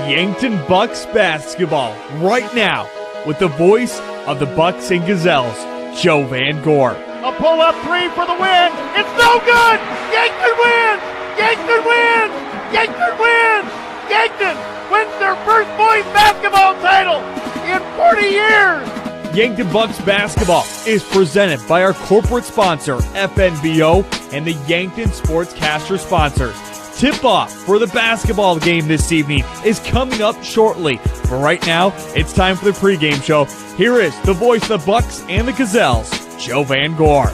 Yankton Bucks basketball right now with the voice of the Bucks and Gazelles, Joe Van Gore. A pull-up three for the win. It's no good. Yankton wins. Yankton wins. Yankton wins. Yankton wins their first boys basketball title in 40 years. Yankton Bucks basketball is presented by our corporate sponsor, FNBO, and the Yankton Sportscaster sponsors. Tip-off for the basketball game this evening is coming up shortly. But right now, it's time for the pregame show. Here is the voice of the Bucks and the Gazelles, Joe Van Gore.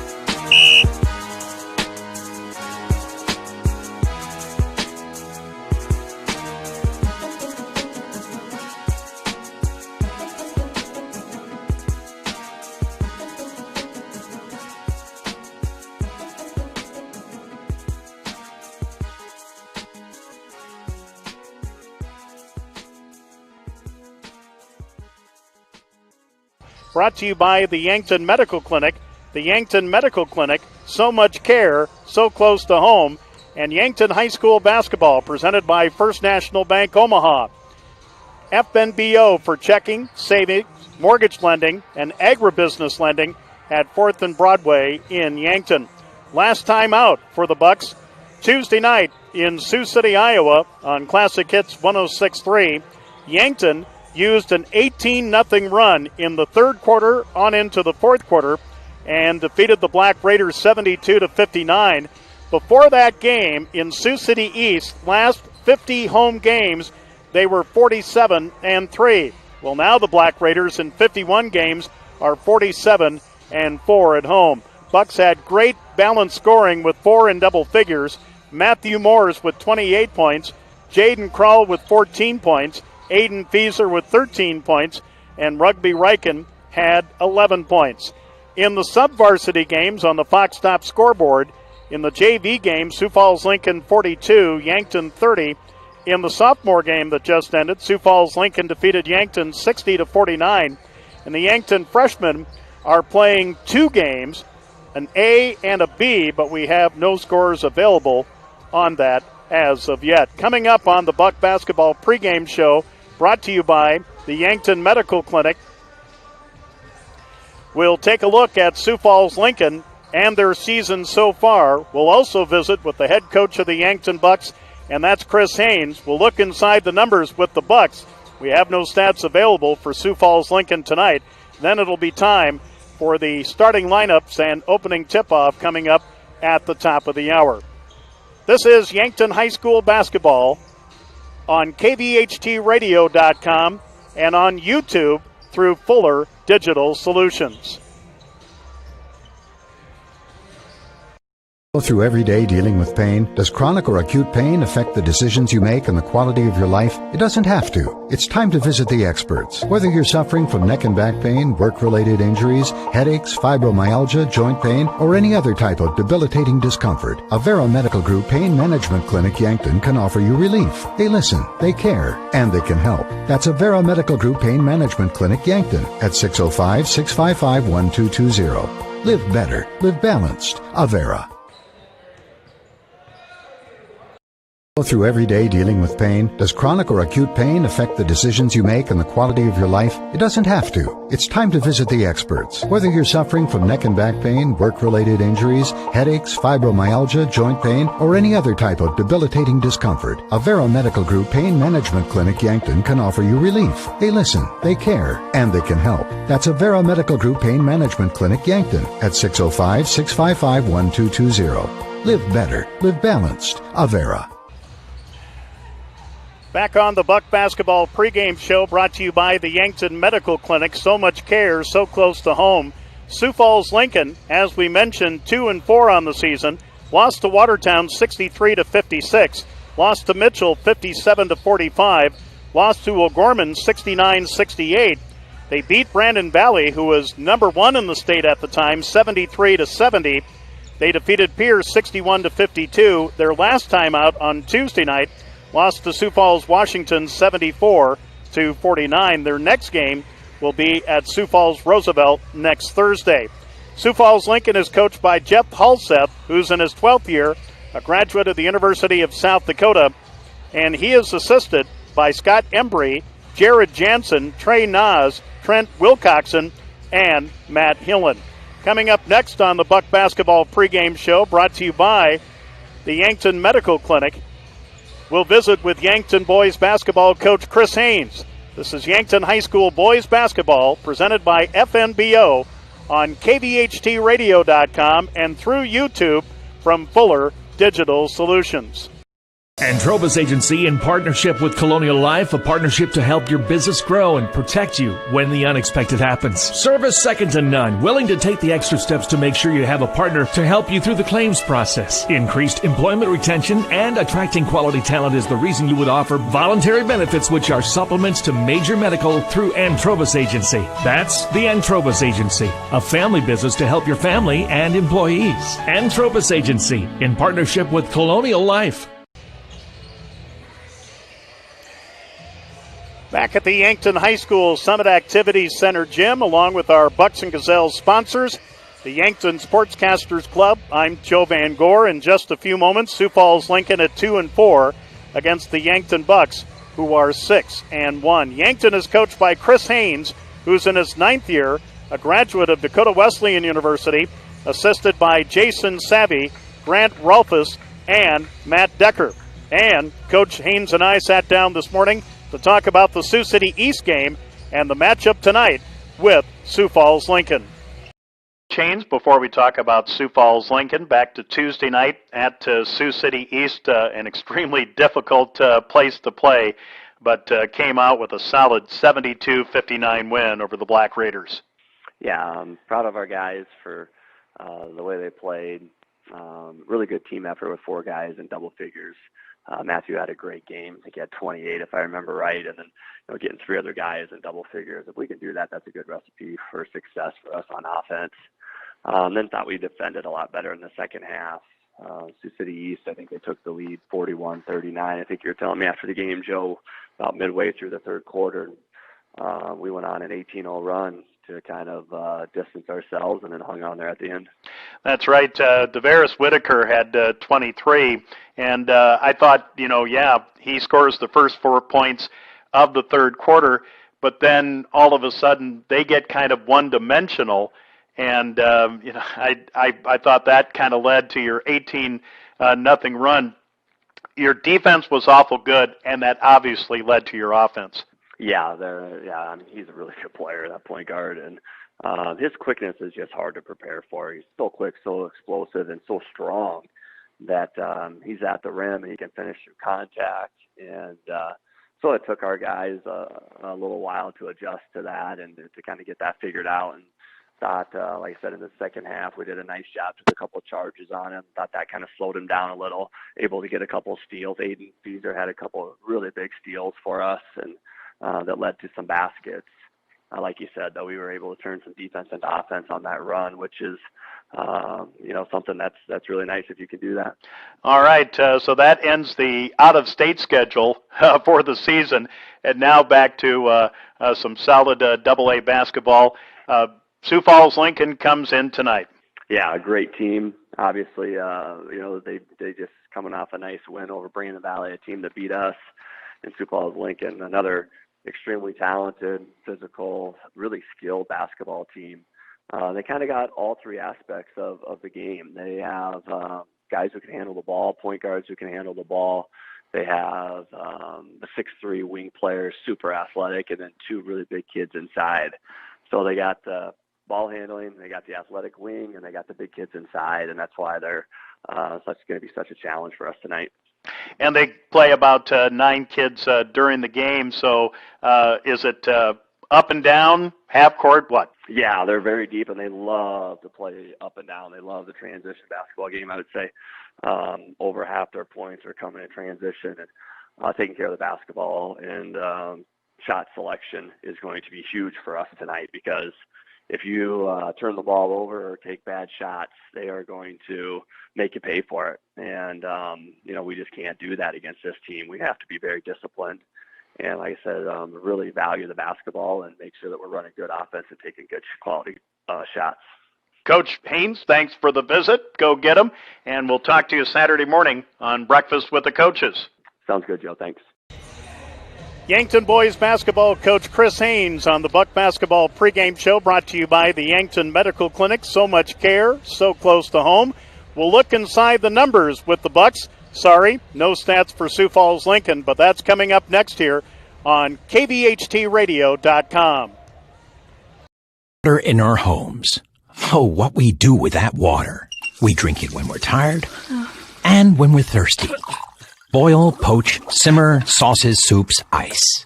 Brought to you by the Yankton Medical Clinic. The Yankton Medical Clinic, so much care, so close to home. And Yankton High School basketball, presented by First National Bank Omaha. FNBO for checking, savings, mortgage lending, and agribusiness lending at 4th and Broadway in Yankton. Last time out for the Bucks, Tuesday night in Sioux City, Iowa on Classic Hits 106.3. Yankton used an 18-0 run in the third quarter on into the fourth quarter and defeated the Black Raiders 72-59. Before that game in Sioux City East, last 50 home games, they were 47-3. Well, now the Black Raiders in 51 games are 47-4 at home. Bucks had great balanced scoring with 4 in double figures. Matthew Moores with 28 points, Jaden Kroll with 14 points, Aiden Fieser with 13 points, and Rugby Riken had 11 points. In the sub-varsity games on the Fox Stop scoreboard, in the JV game, Sioux Falls Lincoln 42, Yankton 30. In the sophomore game that just ended, Sioux Falls Lincoln defeated Yankton 60-49. And the Yankton freshmen are playing 2 games, an A and a B, but we have no scores available on that as of yet. Coming up on the Buck Basketball pregame show, brought to you by the Yankton Medical Clinic. We'll take a look at Sioux Falls Lincoln and their season so far. We'll also visit with the head coach of the Yankton Bucks, and that's Chris Haynes. We'll look inside the numbers with the Bucks. We have no stats available for Sioux Falls Lincoln tonight. Then it'll be time for the starting lineups and opening tip-off coming up at the top of the hour. This is Yankton High School basketball on KVHTradio.com and on YouTube through Fuller Digital Solutions. Go through every day dealing with pain. Does chronic or acute pain affect the decisions you make and the quality of your life? It doesn't have to. It's time to visit the experts. Whether you're suffering from neck and back pain, work-related injuries, headaches, fibromyalgia, joint pain, or any other type of debilitating discomfort, Avera Medical Group Pain Management Clinic Yankton can offer you relief. They listen, they care, and they can help. That's Avera Medical Group Pain Management Clinic Yankton at 605-655-1220. Live better. Live balanced. Avera. Go through every day dealing with pain. Does chronic or acute pain affect the decisions you make and the quality of your life? It doesn't have to. It's time to visit the experts. Whether you're suffering from neck and back pain, work-related injuries, headaches, fibromyalgia, joint pain, or any other type of debilitating discomfort, Avera Medical Group Pain Management Clinic Yankton can offer you relief. They listen, they care, and they can help. That's Avera Medical Group Pain Management Clinic Yankton at 605-655-1220. Live better. Live balanced. Avera. Back on the Buck Basketball pregame show, brought to you by the Yankton Medical Clinic. So much care, so close to home. Sioux Falls Lincoln, as we mentioned, 2-4 on the season. Lost to Watertown 63-56. Lost to Mitchell 57-45. Lost to O'Gorman 69-68. They beat Brandon Valley, who was number 1 in the state at the time, 73-70. They defeated Pierce 61-52. Their last time out on Tuesday night, lost to Sioux Falls, Washington, 74-49. Their next game will be at Sioux Falls, Roosevelt next Thursday. Sioux Falls Lincoln is coached by Jeff Halseth, who's in his 12th year, a graduate of the University of South Dakota, and he is assisted by Scott Embry, Jared Jansen, Trey Nas, Trent Wilcoxon, and Matt Hillen. Coming up next on the Buck Basketball pregame show, brought to you by the Yankton Medical Clinic, we'll visit with Yankton boys basketball coach Chris Haynes. This is Yankton High School boys basketball presented by FNBO on KVHTradio.com and through YouTube from Fuller Digital Solutions. Antrobus Agency, in partnership with Colonial Life, a partnership to help your business grow and protect you when the unexpected happens. Service second to none, willing to take the extra steps to make sure you have a partner to help you through the claims process. Increased employment retention and attracting quality talent is the reason you would offer voluntary benefits, which are supplements to major medical through Antrobus Agency. That's the Antrobus Agency, a family business to help your family and employees. Antrobus Agency, in partnership with Colonial Life. Back at the Yankton High School Summit Activities Center gym, along with our Bucks and Gazelles sponsors, the Yankton Sportscasters Club. I'm Joe Van Gore. In just a few moments, Sioux Falls Lincoln at 2-4 against the Yankton Bucks, who are 6-1. Yankton is coached by Chris Haynes, who's in his 9th year, a graduate of Dakota Wesleyan University, assisted by Jason Savvy, Grant Rolfus, and Matt Decker. And Coach Haynes and I sat down this morning to talk about the Sioux City East game and the matchup tonight with Sioux Falls Lincoln. Change before we talk about Sioux Falls Lincoln. Back to Tuesday night at Sioux City East, an extremely difficult place to play, but came out with a solid 72-59 win over the Black Raiders. Yeah, I'm proud of our guys for the way they played. Really good team effort with 4 guys in double figures. Matthew had a great game. I think he had 28, if I remember right, and then getting 3 other guys in double figures. If we can do that, that's a good recipe for success for us on offense. Then thought we defended a lot better in the second half. Sioux City East, I think they took the lead 41-39. I think you were telling me after the game, Joe, about midway through the third quarter, we went on an 18-0 run to kind of distance ourselves and then hung on there at the end. That's right. Devaris Whitaker had 23, and I thought, he scores the first 4 points of the third quarter, but then all of a sudden they get kind of one-dimensional, and I thought that kind of led to your 18-0 run. Your defense was awful good, and that obviously led to your offense. Yeah, he's a really good player, that point guard, and his quickness is just hard to prepare for. He's so quick, so explosive, and so strong that he's at the rim and he can finish through contact. And so it took our guys a little while to adjust to that and to kind of get that figured out. And thought, like I said, in the second half, we did a nice job, took a couple of charges on him. Thought that kind of slowed him down a little, able to get a couple of steals. Aiden Feeser had a couple of really big steals for us, and that led to some baskets. Like you said, though, we were able to turn some defense into offense on that run, which is, something that's really nice if you can do that. All right, so that ends the out-of-state schedule for the season, and now back to some solid AA basketball. Sioux Falls Lincoln comes in tonight. Yeah, a great team. Obviously, they just coming off a nice win over Brandon Valley, a team that beat us. And Sioux Falls Lincoln, another extremely talented, physical, really skilled basketball team. They kind of got all 3 aspects of the game. They have guys who can handle the ball, point guards who can handle the ball. They have the 6'3" wing players, super athletic, and then 2 really big kids inside. So they got the ball handling, they got the athletic wing, and they got the big kids inside, and that's why they're going to be such a challenge for us tonight. And they play about 9 kids during the game, so is it up and down, half court, what? Yeah, they're very deep, and they love to play up and down. They love the transition basketball game. I would say over half their points are coming in transition and taking care of the basketball. And shot selection is going to be huge for us tonight, because if you turn the ball over or take bad shots, they are going to make you pay for it. And, we just can't do that against this team. We have to be very disciplined. And like I said, really value the basketball and make sure that we're running good offense and taking good quality shots. Coach Haynes, thanks for the visit. Go get them. And we'll talk to you Saturday morning on Breakfast with the Coaches. Sounds good, Joe. Thanks. Yankton boys basketball coach Chris Haynes on the Buck Basketball pregame show, brought to you by the Yankton Medical Clinic. So much care, so close to home. We'll look inside the numbers with the Bucks. Sorry, no stats for Sioux Falls Lincoln, but that's coming up next here on KVHTradio.com. Water in our homes. Oh, what we do with that water. We drink it when we're tired and when we're thirsty. Boil, poach, simmer, sauces, soups, ice.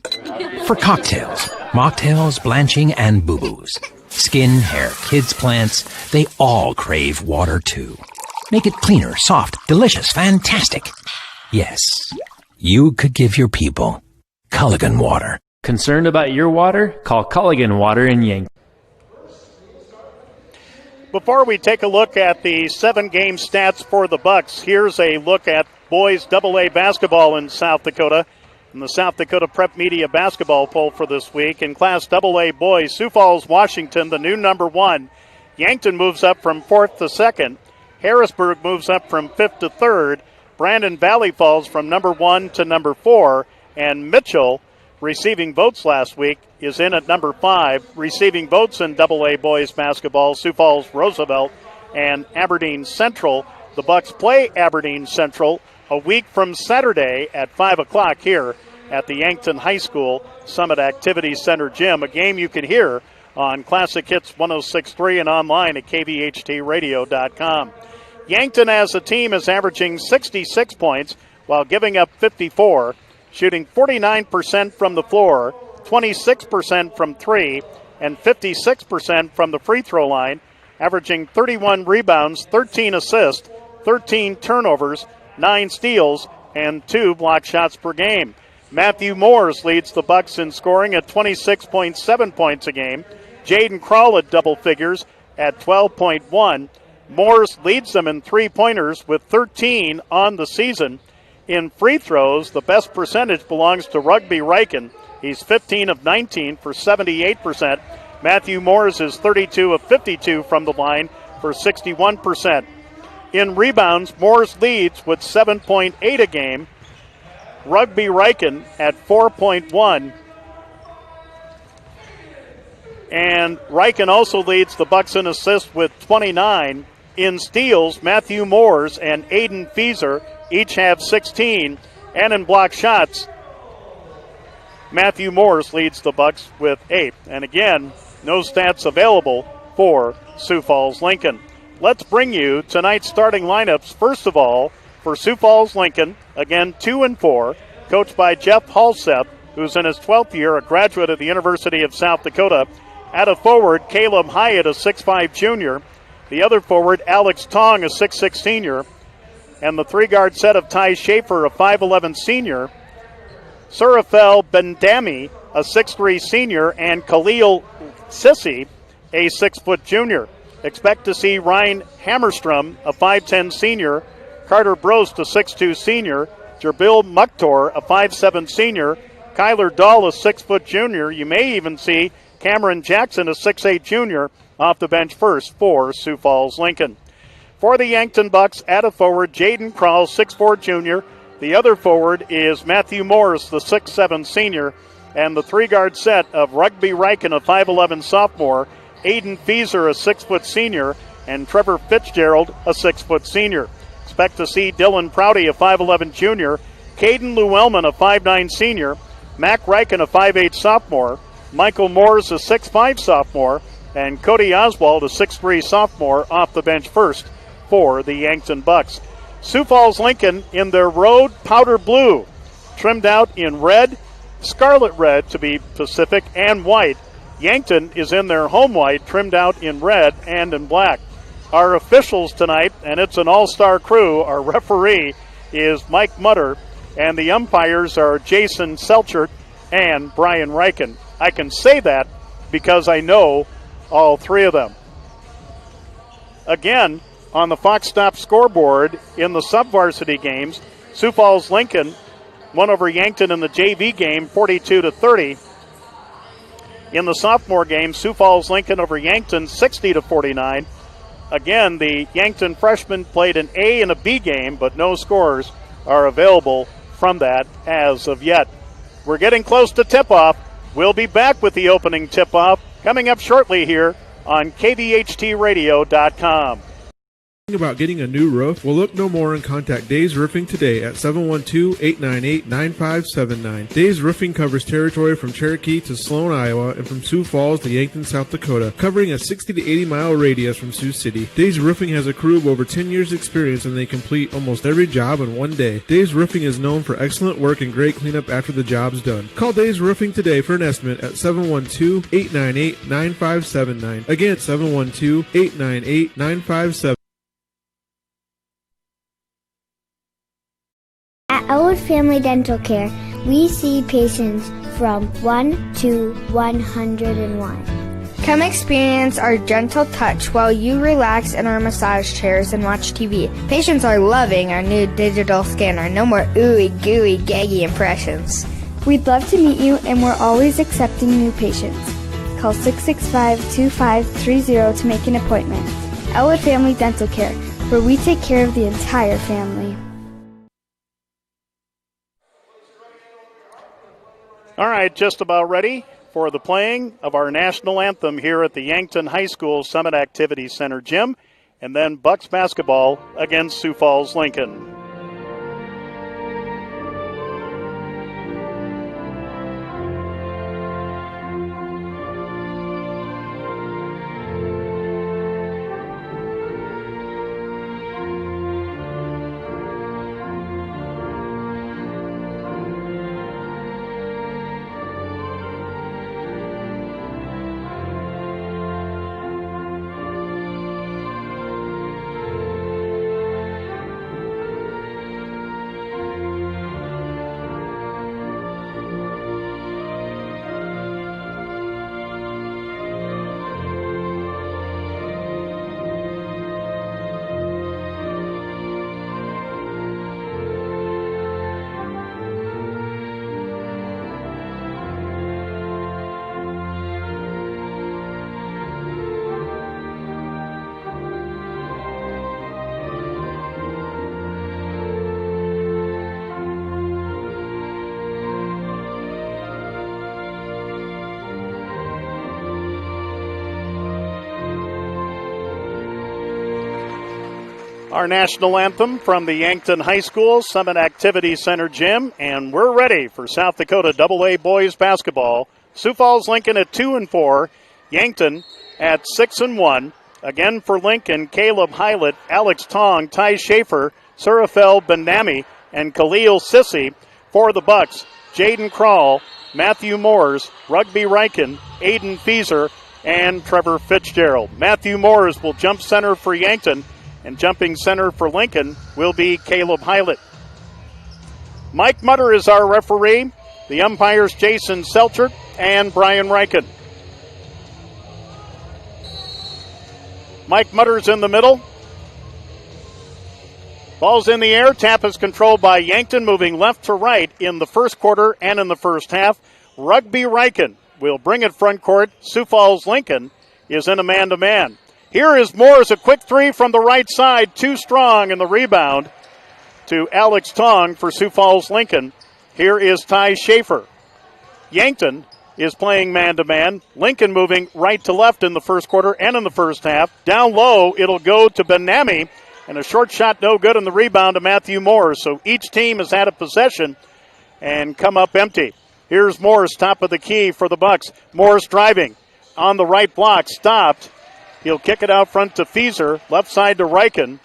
For cocktails, mocktails, blanching, and boo-boos. Skin, hair, kids, plants, they all crave water too. Make it cleaner, soft, delicious, fantastic. Yes, you could give your people Culligan water. Concerned about your water? Call Culligan Water in Yankton. Before we take a look at the 7-game stats for the Bucks, here's a look at boys AA basketball in South Dakota and the South Dakota Prep Media basketball poll for this week. In Class AA boys, Sioux Falls, Washington, the new number 1. Yankton moves up from 4th to 2nd. Harrisburg moves up from 5th to 3rd. Brandon Valley falls from number 1 to number 4. And Mitchell, receiving votes last week, is in at number 5. Receiving votes in AA boys basketball, Sioux Falls, Roosevelt, and Aberdeen Central. The Bucks play Aberdeen Central a week from Saturday at 5 o'clock here at the Yankton High School Summit Activity Center Gym, a game you can hear on Classic Hits 106.3 and online at KVHTradio.com. Yankton as a team is averaging 66 points while giving up 54, shooting 49% from the floor, 26% from 3, and 56% from the free throw line, averaging 31 rebounds, 13 assists, 13 turnovers, 9 steals, and 2 block shots per game. Matthew Moores leads the Bucks in scoring at 26.7 points a game. Jaden Kroll at double figures at 12.1. Moores leads them in three-pointers with 13 on the season. In free throws, the best percentage belongs to Rugby Riken. He's 15 of 19 for 78%. Matthew Moores is 32 of 52 from the line for 61%. In rebounds, Moores leads with 7.8 a game. Rugby Riken at 4.1. And Riken also leads the Bucks in assists with 29. In steals, Matthew Moores and Aiden Fieser each have 16. And in block shots, Matthew Moores leads the Bucks with 8. And again, no stats available for Sioux Falls Lincoln. Let's bring you tonight's starting lineups. First of all, for Sioux Falls Lincoln, again 2-4, coached by Jeff Halseth, who's in his 12th year, a graduate of the University of South Dakota. At a forward, Caleb Hyatt, a 6'5 junior. The other forward, Alex Tong, a 6'6 senior. And the three-guard set of Ty Schaefer, a 5'11 senior. Surafel Bendami, a 6'3 senior. And Khalil Sissi, a 6-foot junior. Expect to see Ryan Hammerstrom, a 5'10 senior. Carter Brost, a 6'2 senior. Jerbil Mukhtor, a 5'7 senior. Kyler Dahl, a 6-foot junior. You may even see Cameron Jackson, a 6'8 junior, off the bench first for Sioux Falls Lincoln. For the Yankton Bucks, at a forward, Jaden Kroll, 6'4 junior. The other forward is Matthew Morris, the 6'7 senior. And the three-guard set of Rugby Riken, a 5'11 sophomore. Aiden Fieser, a 6-foot senior. And Trevor Fitzgerald, a 6-foot senior. Expect to see Dylan Prouty, a 5'11 junior. Caden Llewellyn, a 5'9 senior. Mac Riken, a 5'8 sophomore. Michael Moores, a 6'5 sophomore. And Cody Oswald, a 6'3 sophomore, off the bench first for the Yankton Bucks. Sioux Falls Lincoln in their road powder blue, trimmed out in red, scarlet red to be specific, and white. Yankton is in their home white, trimmed out in red and in black. Our officials tonight, and it's an all-star crew, our referee is Mike Mutter, and the umpires are Jason Selchert and Brian Riken. I can say that because I know all three of them. Again, on the Fox Stop scoreboard in the sub-varsity games, Sioux Falls Lincoln won over Yankton in the JV game 42-30. In the sophomore game, Sioux Falls Lincoln over Yankton 60-49. Again, the Yankton freshmen played an A and a B game, but no scores are available from that as of yet. We're getting close to tip-off. We'll be back with the opening tip-off coming up shortly here on KVHTRadio.com. About getting a new roof? Well, look no more and contact Days Roofing today at 712-898-9579. Days Roofing covers territory from Cherokee to Sloan, Iowa, and from Sioux Falls to Yankton, South Dakota, covering a 60 to 80 mile radius from Sioux City. Days Roofing has a crew of over 10 years experience, and they complete almost every job in one day. Days Roofing is known for excellent work and great cleanup after the job's done. Call Days Roofing today for an estimate at 712-898-9579. Again, 712-898-9579. At Elwood Family Dental Care, we see patients from 1 to 101. Come experience our gentle touch while you relax in our massage chairs and watch TV. Patients are loving our new digital scanner. No more ooey gooey gaggy impressions. We'd love to meet you, and we're always accepting new patients. Call 665-2530 to make an appointment. Elwood Family Dental Care, where we take care of the entire family. All right, just about ready for the playing of our national anthem here at the Yankton High School Summit Activity Center gym, and then Bucks basketball against Sioux Falls Lincoln. Our national anthem from the Yankton High School Summit Activity Center gym, and we're ready for South Dakota AA boys basketball. Sioux Falls Lincoln at 2-4, Yankton at 6-1. Again for Lincoln, Caleb Hylett, Alex Tong, Ty Schaefer, Surafel Benami, and Khalil Sissi. For the Bucks, Jaden Krall, Matthew Moores, Rugby Riken, Aiden Feeser, and Trevor Fitzgerald. Matthew Moores will jump center for Yankton, and jumping center for Lincoln will be Caleb Hylett. Mike Mutter is our referee. The umpires Jason Selchert and Brian Riken. Mike Mutter's in the middle. Ball's in the air. Tap is controlled by Yankton, moving left to right in the first quarter and in the first half. Rugby Riken will bring it front court. Sioux Falls Lincoln is in a man-to-man. Here is Moore's, a quick three from the right side, too strong, in the rebound to Alex Tong for Sioux Falls Lincoln. Here is Ty Schaefer. Yankton is playing man-to-man. Lincoln moving right to left in the first quarter and in the first half. Down low, it'll go to Benami, and a short shot no good, and the rebound to Matthew Moore. So each team has had a possession and come up empty. Here's Moore's, top of the key for the Bucks. Moore's driving on the right block, stopped. He'll kick it out front to Feeser, left side to Riken.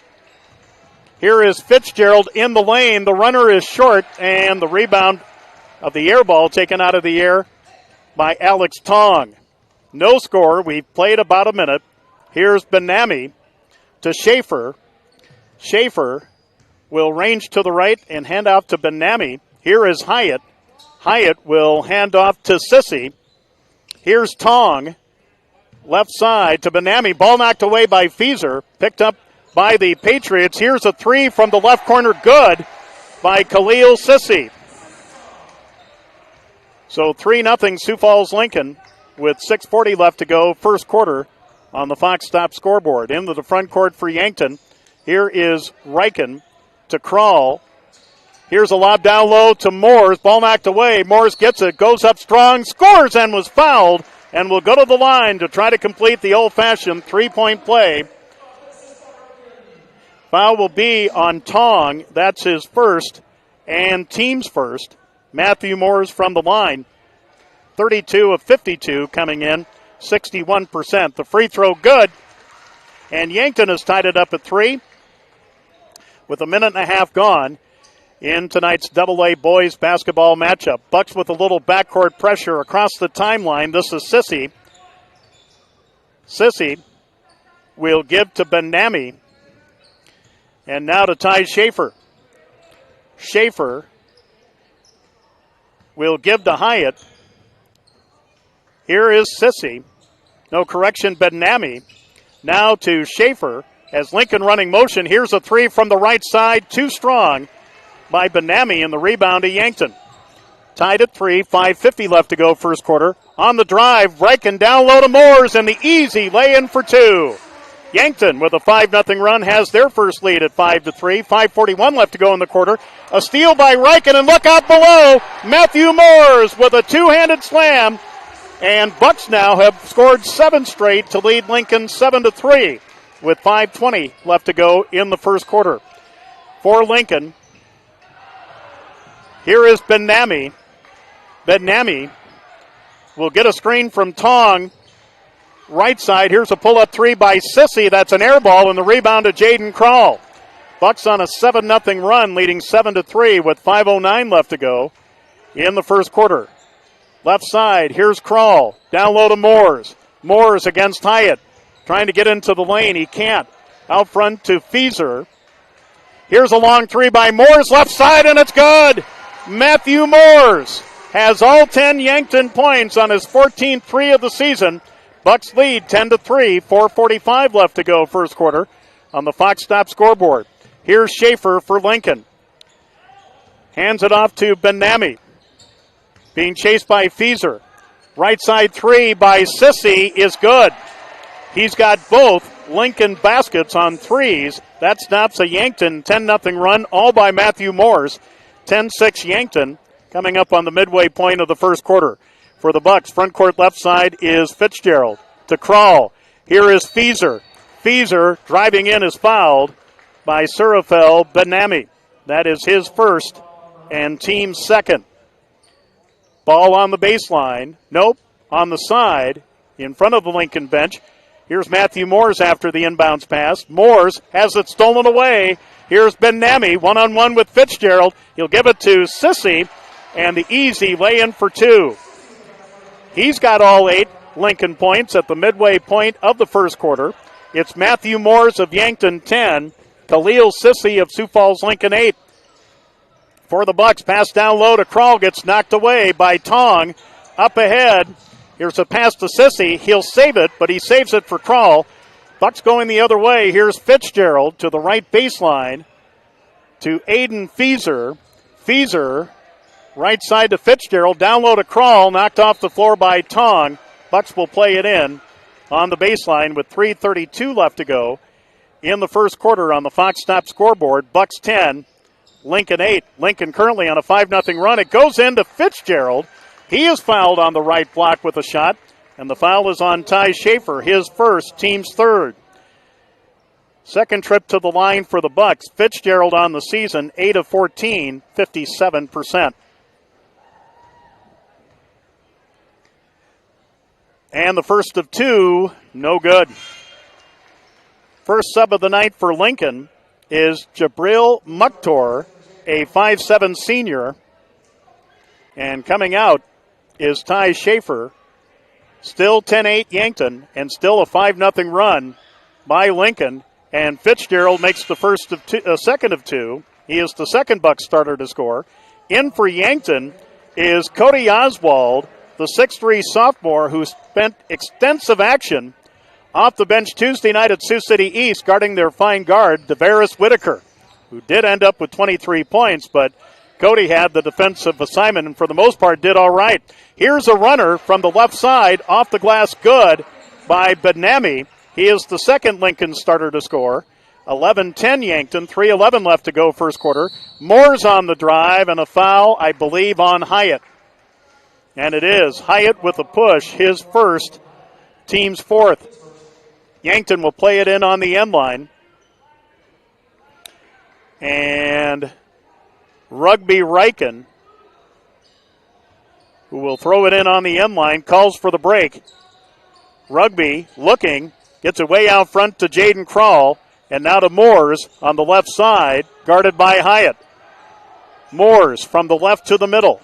Here is Fitzgerald in the lane. The runner is short, and the rebound of the air ball taken out of the air by Alex Tong. No score. We've played about a minute. Here's Benami to Schaefer. Schaefer will range to the right and hand off to Benami. Here is Hyatt. Hyatt will hand off to Sissi. Here's Tong. Left side to Benami. Ball knocked away by Feeser. Picked up by the Patriots. Here's a three from the left corner. Good by Khalil Sissi. So 3-0 Sioux Falls Lincoln with 6:40 left to go. First quarter on the Fox Stop scoreboard. Into the front court for Yankton. Here is Riken to Krall. Here's a lob down low to Moores. Ball knocked away. Moores gets it, goes up strong, scores, and was fouled, and will go to the line to try to complete the old-fashioned three-point play. Foul will be on Tong. That's his first and team's first. Matthew Moores from the line. 32 of 52 coming in, 61%. The free throw good, and Yankton has tied it up at 3 with a minute and a half gone in tonight's AA boys basketball matchup. Bucks with a little backcourt pressure across the timeline. This is Sissy. Sissy will give to Ben-Nami. And now to Ty Schaefer. Schaefer will give to Hyatt. Here is Sissy. No correction, Ben-Nami. Now to Schaefer as Lincoln running motion. Here's a three from the right side. Too strong by Ben-Nami, and the rebound to Yankton. Tied at 3, 5:50 left to go first quarter. On the drive, Reichen down low to Moores, and the easy lay-in for 2. Yankton with a 5-0 run has their first lead at 5-3. 5:41 left to go in the quarter. A steal by Reichen, and look out below. Matthew Moores with a two-handed slam. And Bucks now have scored 7 straight to lead Lincoln 7-3 with 5:20 left to go in the first quarter. For Lincoln, here is Ben-Nami. Ben-Nami will get a screen from Tong. Right side, here's a pull-up three by Sissy. That's an air ball, and the rebound to Jaden Krall. Bucks on a 7-0 run, leading 7-3 with 5:09 left to go in the first quarter. Left side, here's Krall. Down low to Moores. Moores against Hyatt. Trying to get into the lane. He can't. Out front to Fieser. Here's a long three by Moores. Left side, and it's good. Matthew Moores has all 10 Yankton points on his 14th three of the season. Bucks lead 10-3. 4:45 left to go first quarter on the Fox Stop scoreboard. Here's Schaefer for Lincoln. Hands it off to Ben-Nami. Being chased by Fieser. Right side three by Sissy is good. He's got both Lincoln baskets on threes. That stops a Yankton 10-0 run, all by Matthew Moores. 10-6 Yankton coming up on the midway point of the first quarter. For the Bucks, front court left side is Fitzgerald to Krall. Here is Fieser. Fieser driving in is fouled by Surafel Ben-Nami. That is his first and team's second. Ball on the baseline. Nope, on the side in front of the Lincoln bench. Here's Matthew Moores after the inbounds pass. Moores has it stolen away. Here's Ben-Nami, one-on-one with Fitzgerald. He'll give it to Sissy, and the easy lay-in for 2. He's got all 8 Lincoln points at the midway point of the first quarter. It's Matthew Moores of Yankton 10, Khalil Sissy of Sioux Falls Lincoln 8. For the Bucks, pass down low to Krall, gets knocked away by Tong. Up ahead, here's a pass to Sissy. He'll save it, but he saves it for Krall. Bucks going the other way. Here's Fitzgerald to the right baseline to Aiden Fieser. Fieser, right side to Fitzgerald. Down low to Krall, knocked off the floor by Tong. Bucks will play it in on the baseline with 3:32 left to go in the first quarter on the Fox Stop scoreboard. Bucks 10, Lincoln 8. Lincoln currently on a 5-0 run. It goes into Fitzgerald. He is fouled on the right block with a shot, and the foul is on Ty Schaefer, his first, team's third. Second trip to the line for the Bucks. Fitzgerald on the season, 8 of 14, 57%. And the first of 2, no good. First sub of the night for Lincoln is Jabril Mukhtar, a 5'7" senior. And coming out is Ty Schaefer. Still 10-8 Yankton, and still a 5-0 run by Lincoln. And Fitzgerald makes the second of 2. He is the second Bucks starter to score. In for Yankton is Cody Oswald, the 6'3" sophomore who spent extensive action off the bench Tuesday night at Sioux City East, guarding their fine guard, Devaris Whitaker, who did end up with 23 points, but Cody had the defensive assignment and for the most part did all right. Here's a runner from the left side, off the glass good by Ben-Nami. He is the second Lincoln starter to score. 11-10 Yankton, 3:11 left to go first quarter. Moore's on the drive and a foul, I believe, on Hyatt. And it is Hyatt with a push, his first, team's fourth. Yankton will play it in on the end line. And Rugby Riken, who will throw it in on the end line, calls for the break. Rugby looking, gets it way out front to Jaden Krall, and now to Moores on the left side, guarded by Hyatt. Moores from the left to the middle,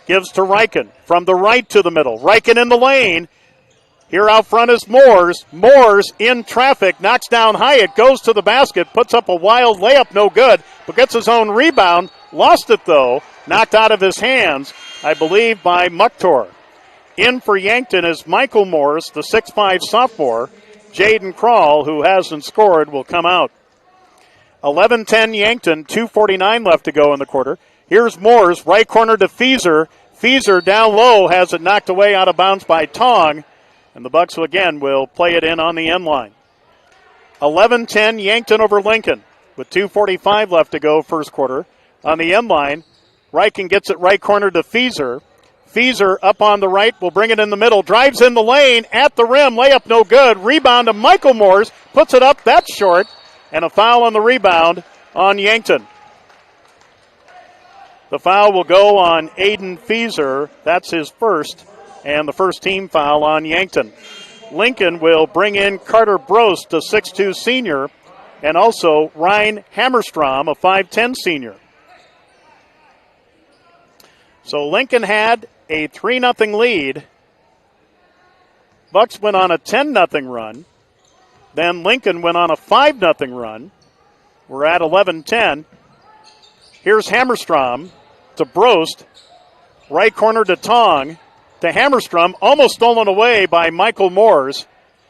gives to Riken, from the right to the middle. Riken in the lane. Here out front is Moores. Moores in traffic, knocks down Hyatt, goes to the basket, puts up a wild layup, no good, but gets his own rebound. Lost it, though, knocked out of his hands, I believe, by Mukhtar. In for Yankton is Michael Moores, the 6'5 sophomore. Jaden Krall, who hasn't scored, will come out. 11-10 Yankton, 2:49 left to go in the quarter. Here's Moores, right corner to Feeser. Feeser down low, has it knocked away out of bounds by Tong. And the Bucks again will play it in on the end line. 11-10 Yankton over Lincoln with 2:45 left to go first quarter. On the end line, Riken gets it right corner to Feeser. Feeser up on the right, will bring it in the middle, drives in the lane, at the rim, layup no good. Rebound to Michael Moores, puts it up, that's short, and a foul on the rebound on Yankton. The foul will go on Aiden Feeser, that's his first, and the first team foul on Yankton. Lincoln will bring in Carter Brost, a 6'2 senior, and also Ryan Hammerstrom, a 5'10 senior. So Lincoln had a 3-0 lead. Bucks went on a 10-0 run. Then Lincoln went on a 5-0 run. We're at 11-10. Here's Hammerstrom to Brost. Right corner to Tong. To Hammerstrom, almost stolen away by Michael Moores.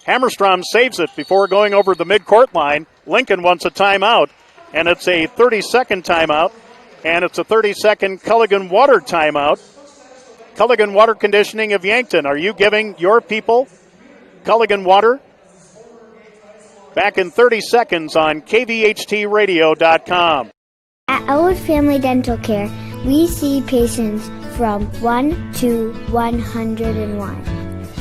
Hammerstrom saves it before going over the midcourt line. Lincoln wants a timeout, and it's a 30-second timeout, and it's a 30-second Culligan Water timeout. Culligan Water Conditioning of Yankton, are you giving your people Culligan Water? Back in 30 seconds on KVHTradio.com. At Elwood Family Dental Care, we see patients from 1 to 101.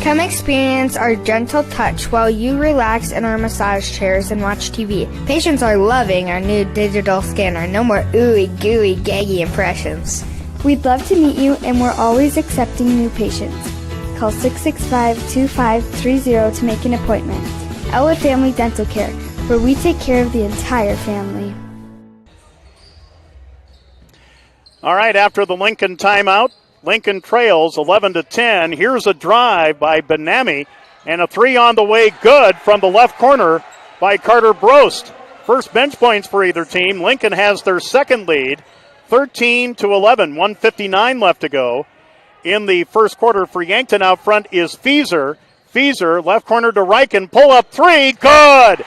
Come experience our gentle touch while you relax in our massage chairs and watch TV. Patients are loving our new digital scanner. No more ooey gooey gaggy impressions. We'd love to meet you, and we're always accepting new patients. Call 665-2530 to make an appointment. Elwood Family Dental Care, where we take care of the entire family. All right, after the Lincoln timeout, Lincoln trails 11-10. Here's a drive by Benami, and a three on the way, good from the left corner by Carter Brost. First bench points for either team. Lincoln has their second lead, 13-11, 1:59 left to go. In the first quarter for Yankton out front is Feeser. Feeser, left corner to Riken, pull up three, good!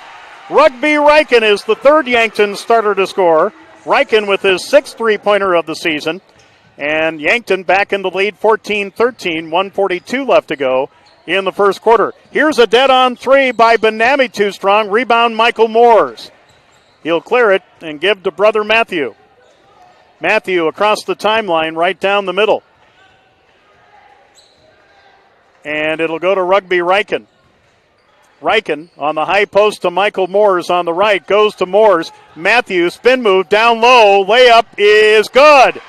Rugby Riken is the third Yankton starter to score. Riken with his sixth three-pointer of the season. And Yankton back in the lead, 14-13, 1:42 left to go in the first quarter. Here's a dead-on three by Benami, too strong. Rebound, Michael Moores. He'll clear it and give to brother Matthew. Matthew across the timeline, right down the middle. And it'll go to Rugby Riken. Riken on the high post to Michael Moores on the right. Goes to Moores. Matthew, spin move, down low. Layup is good.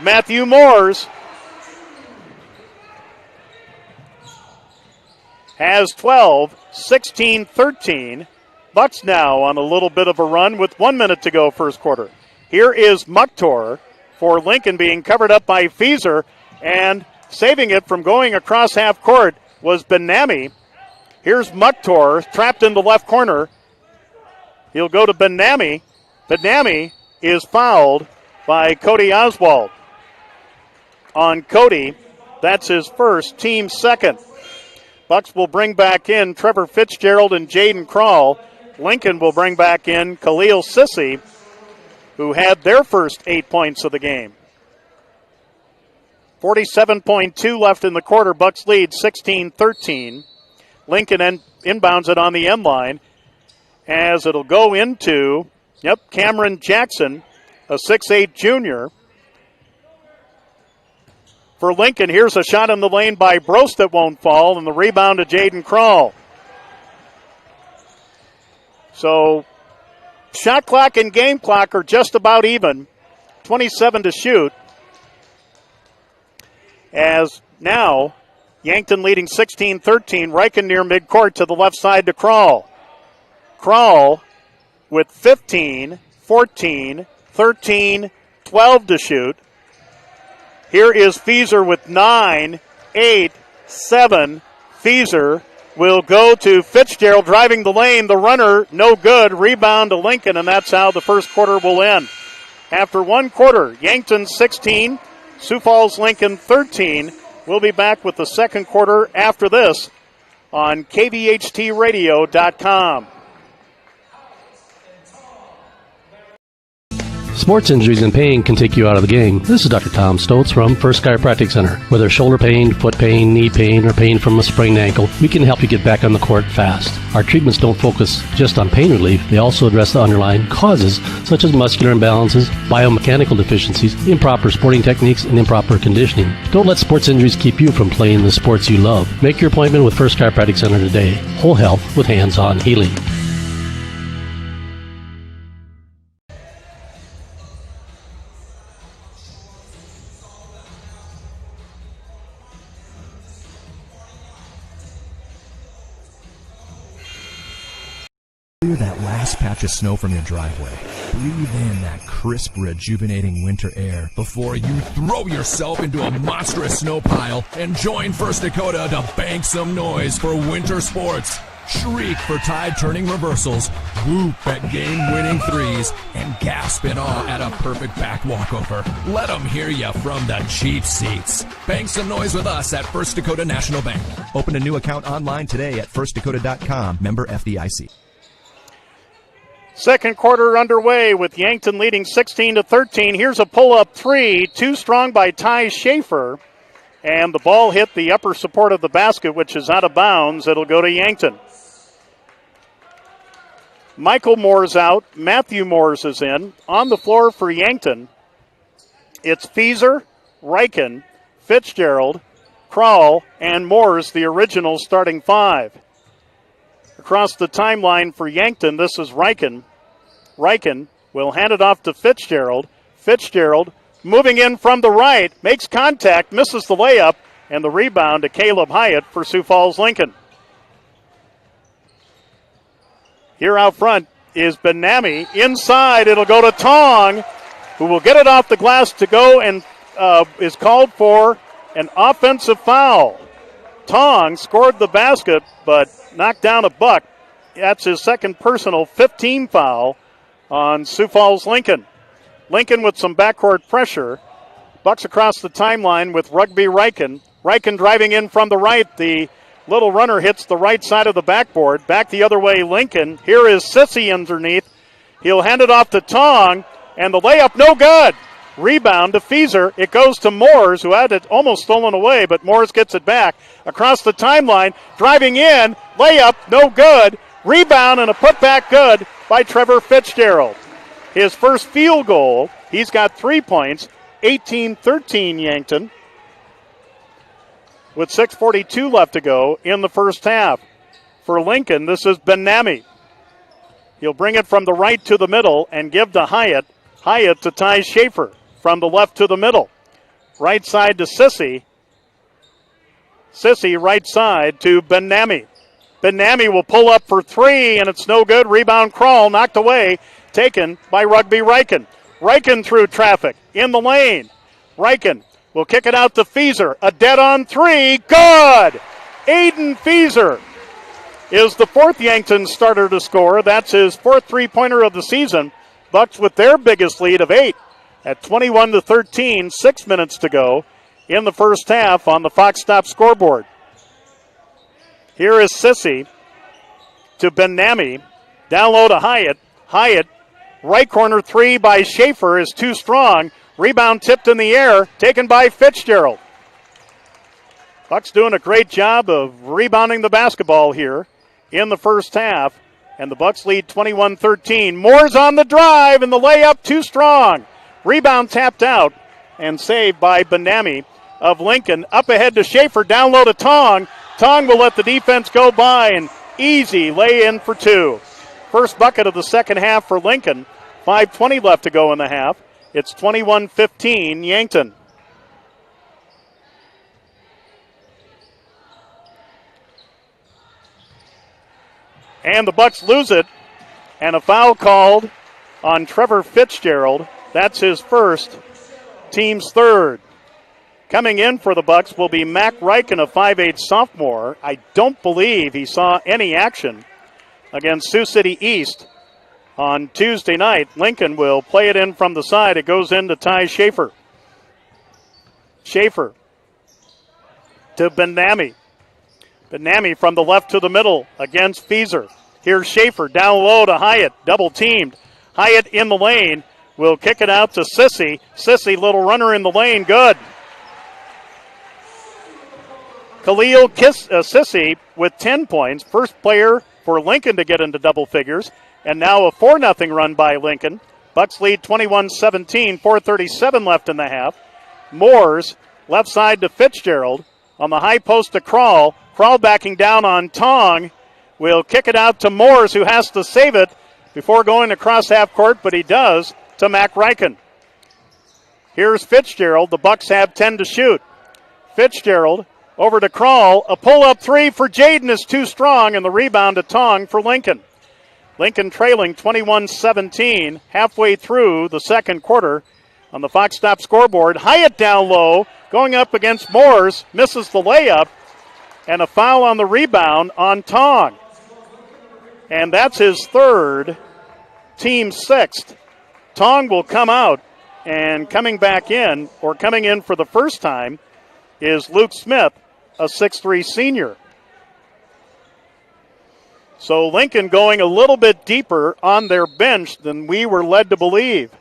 Matthew Moores has 12, 16-13. Bucks now on a little bit of a run with 1 minute to go first quarter. Here is Mukhtar for Lincoln, being covered up by Feeser, and saving it from going across half court was Benami. Here's Mukhtar trapped in the left corner. He'll go to Benami. Benami is fouled by Cody Oswald. On Cody, that's his first, team second. Bucks will bring back in Trevor Fitzgerald and Jaden Krall. Lincoln will bring back in Khalil Sissi, who had their first 8 points of the game. 47.2 left in the quarter. Bucks lead 16-13. Lincoln inbounds it on the end line. as it'll go into, Cameron Jackson, a 6'8 junior. For Lincoln, here's a shot in the lane by Brost that won't fall, and the rebound to Jaden Krall. So shot clock and game clock are just about even. 27 to shoot. As now, Yankton leading 16-13. Riken near midcourt to the left side to Krall. Krall with 15, 14, 13, 12 to shoot. Here is Fieser with 9, 8, 7. Fieser will go to Fitzgerald driving the lane. The runner, no good. Rebound to Lincoln, and that's how the first quarter will end. After one quarter, Yankton 16, Sioux Falls Lincoln 13. We'll be back with the second quarter after this on KVHTradio.com. Sports injuries and pain can take you out of the game. This is Dr. Tom Stoltz from First Chiropractic Center. Whether shoulder pain, foot pain, knee pain, or pain from a sprained ankle, we can help you get back on the court fast. Our treatments don't focus just on pain relief. They also address the underlying causes, such as muscular imbalances, biomechanical deficiencies, improper sporting techniques, and improper conditioning. Don't let sports injuries keep you from playing the sports you love. Make your appointment with First Chiropractic Center today. Whole health with hands-on healing. Clear that last patch of snow from your driveway. Breathe in that crisp, rejuvenating winter air before you throw yourself into a monstrous snow pile and join First Dakota to bank some noise for winter sports. Shriek for tide-turning reversals, whoop at game-winning threes, and gasp in awe at a perfect back walkover. Let them hear you from the cheap seats. Bank some noise with us at First Dakota National Bank. Open a new account online today at firstdakota.com. Member FDIC. Second quarter underway with Yankton leading 16-13. Here's a pull-up three, too strong by Ty Schaefer. And the ball hit the upper support of the basket, which is out of bounds. It'll go to Yankton. Michael Moore's out. Matthew Moores is in. On the floor for Yankton, it's Fieser, Riken, Fitzgerald, Krall, and Moores, the original starting five. Across the timeline for Yankton, this is Riken. Riken will hand it off to Fitzgerald. Fitzgerald moving in from the right, makes contact, misses the layup, and the rebound to Caleb Hyatt for Sioux Falls Lincoln. Here out front is Benami. Inside, it'll go to Tong, who will get it off the glass to go and is called for an offensive foul. Tong scored the basket, but knocked down a buck. That's his second personal 15 foul on Sioux Falls Lincoln. Lincoln with some backcourt pressure. Bucks across the timeline with Rugby Riken. Riken driving in from the right. The little runner hits the right side of the backboard. Back the other way, Lincoln. Here is Sissy underneath. He'll hand it off to Tong, and the layup no good. Rebound to Fieser. It goes to Moores, who had it almost stolen away, but Moores gets it back. Across the timeline, driving in, layup, no good. Rebound and a putback good by Trevor Fitzgerald. His first field goal, he's got 3 points, 18-13 Yankton, with 6:42 left to go in the first half. For Lincoln, this is Benami. He'll bring it from the right to the middle and give to Hyatt. Hyatt to Ty Schaefer. From the left to the middle. Right side to Sissy. Sissy right side to Benami. Benami will pull up for three, and it's no good. Rebound Krall, knocked away, taken by Rugby Riken. Riken through traffic, in the lane. Riken will kick it out to Fieser. A dead on three, good! Aiden Fieser is the fourth Yankton starter to score. That's his fourth three-pointer of the season. Bucks with their biggest lead of 8 at 21-13, 6 minutes to go in the first half on the Fox Stop scoreboard. Here is Sissy to Benami. Down low to Hyatt. Hyatt, right corner three by Schaefer is too strong. Rebound tipped in the air, taken by Fitzgerald. Bucks doing a great job of rebounding the basketball here in the first half. and the Bucks lead 21-13. Moore's on the drive, and the layup too strong. Rebound tapped out and saved by Benami of Lincoln. Up ahead to Schaefer, down low to Tong. Tong will let the defense go by, and easy lay in for two. First bucket of the second half for Lincoln. 5:20 left to go in the half. It's 21-15 Yankton. And the Bucks lose it, and a foul called on Trevor Fitzgerald. That's his first, team's third. Coming in for the Bucks will be Mac Reichen, a 5'8 sophomore. I don't believe he saw any action against Sioux City East on Tuesday night. Lincoln will play it in from the side. It goes in to Ty Schaefer. Schaefer to Benami. Benami from the left to the middle against Fieser. Here's Schaefer down low to Hyatt. Double teamed. Hyatt in the lane. Will kick it out to Sissy. Sissy, little runner in the lane. Good. Khalil Sissy with 10 points. First player for Lincoln to get into double figures. And now a 4-0 run by Lincoln. Bucks lead 21-17. 4:37 left in the half. Moores left side to Fitzgerald. On the high post to Krall. Krall backing down on Tong. Will kick it out to Moores, who has to save it before going across half court, but he does, to Mac Reichen. Here's Fitzgerald. The Bucks have 10 to shoot. Fitzgerald over to Krall. A pull-up three for Jaden is too strong, and the rebound to Tong for Lincoln. Lincoln trailing 21-17 halfway through the second quarter on the Fox Stop scoreboard. Hyatt down low, going up against Moores, misses the layup, and a foul on the rebound on Tong. And that's his third, team's sixth. Tong will come out, and coming back in, or coming in for the first time, is Luke Smith, a 6'3 senior. So Lincoln going a little bit deeper on their bench than we were led to believe.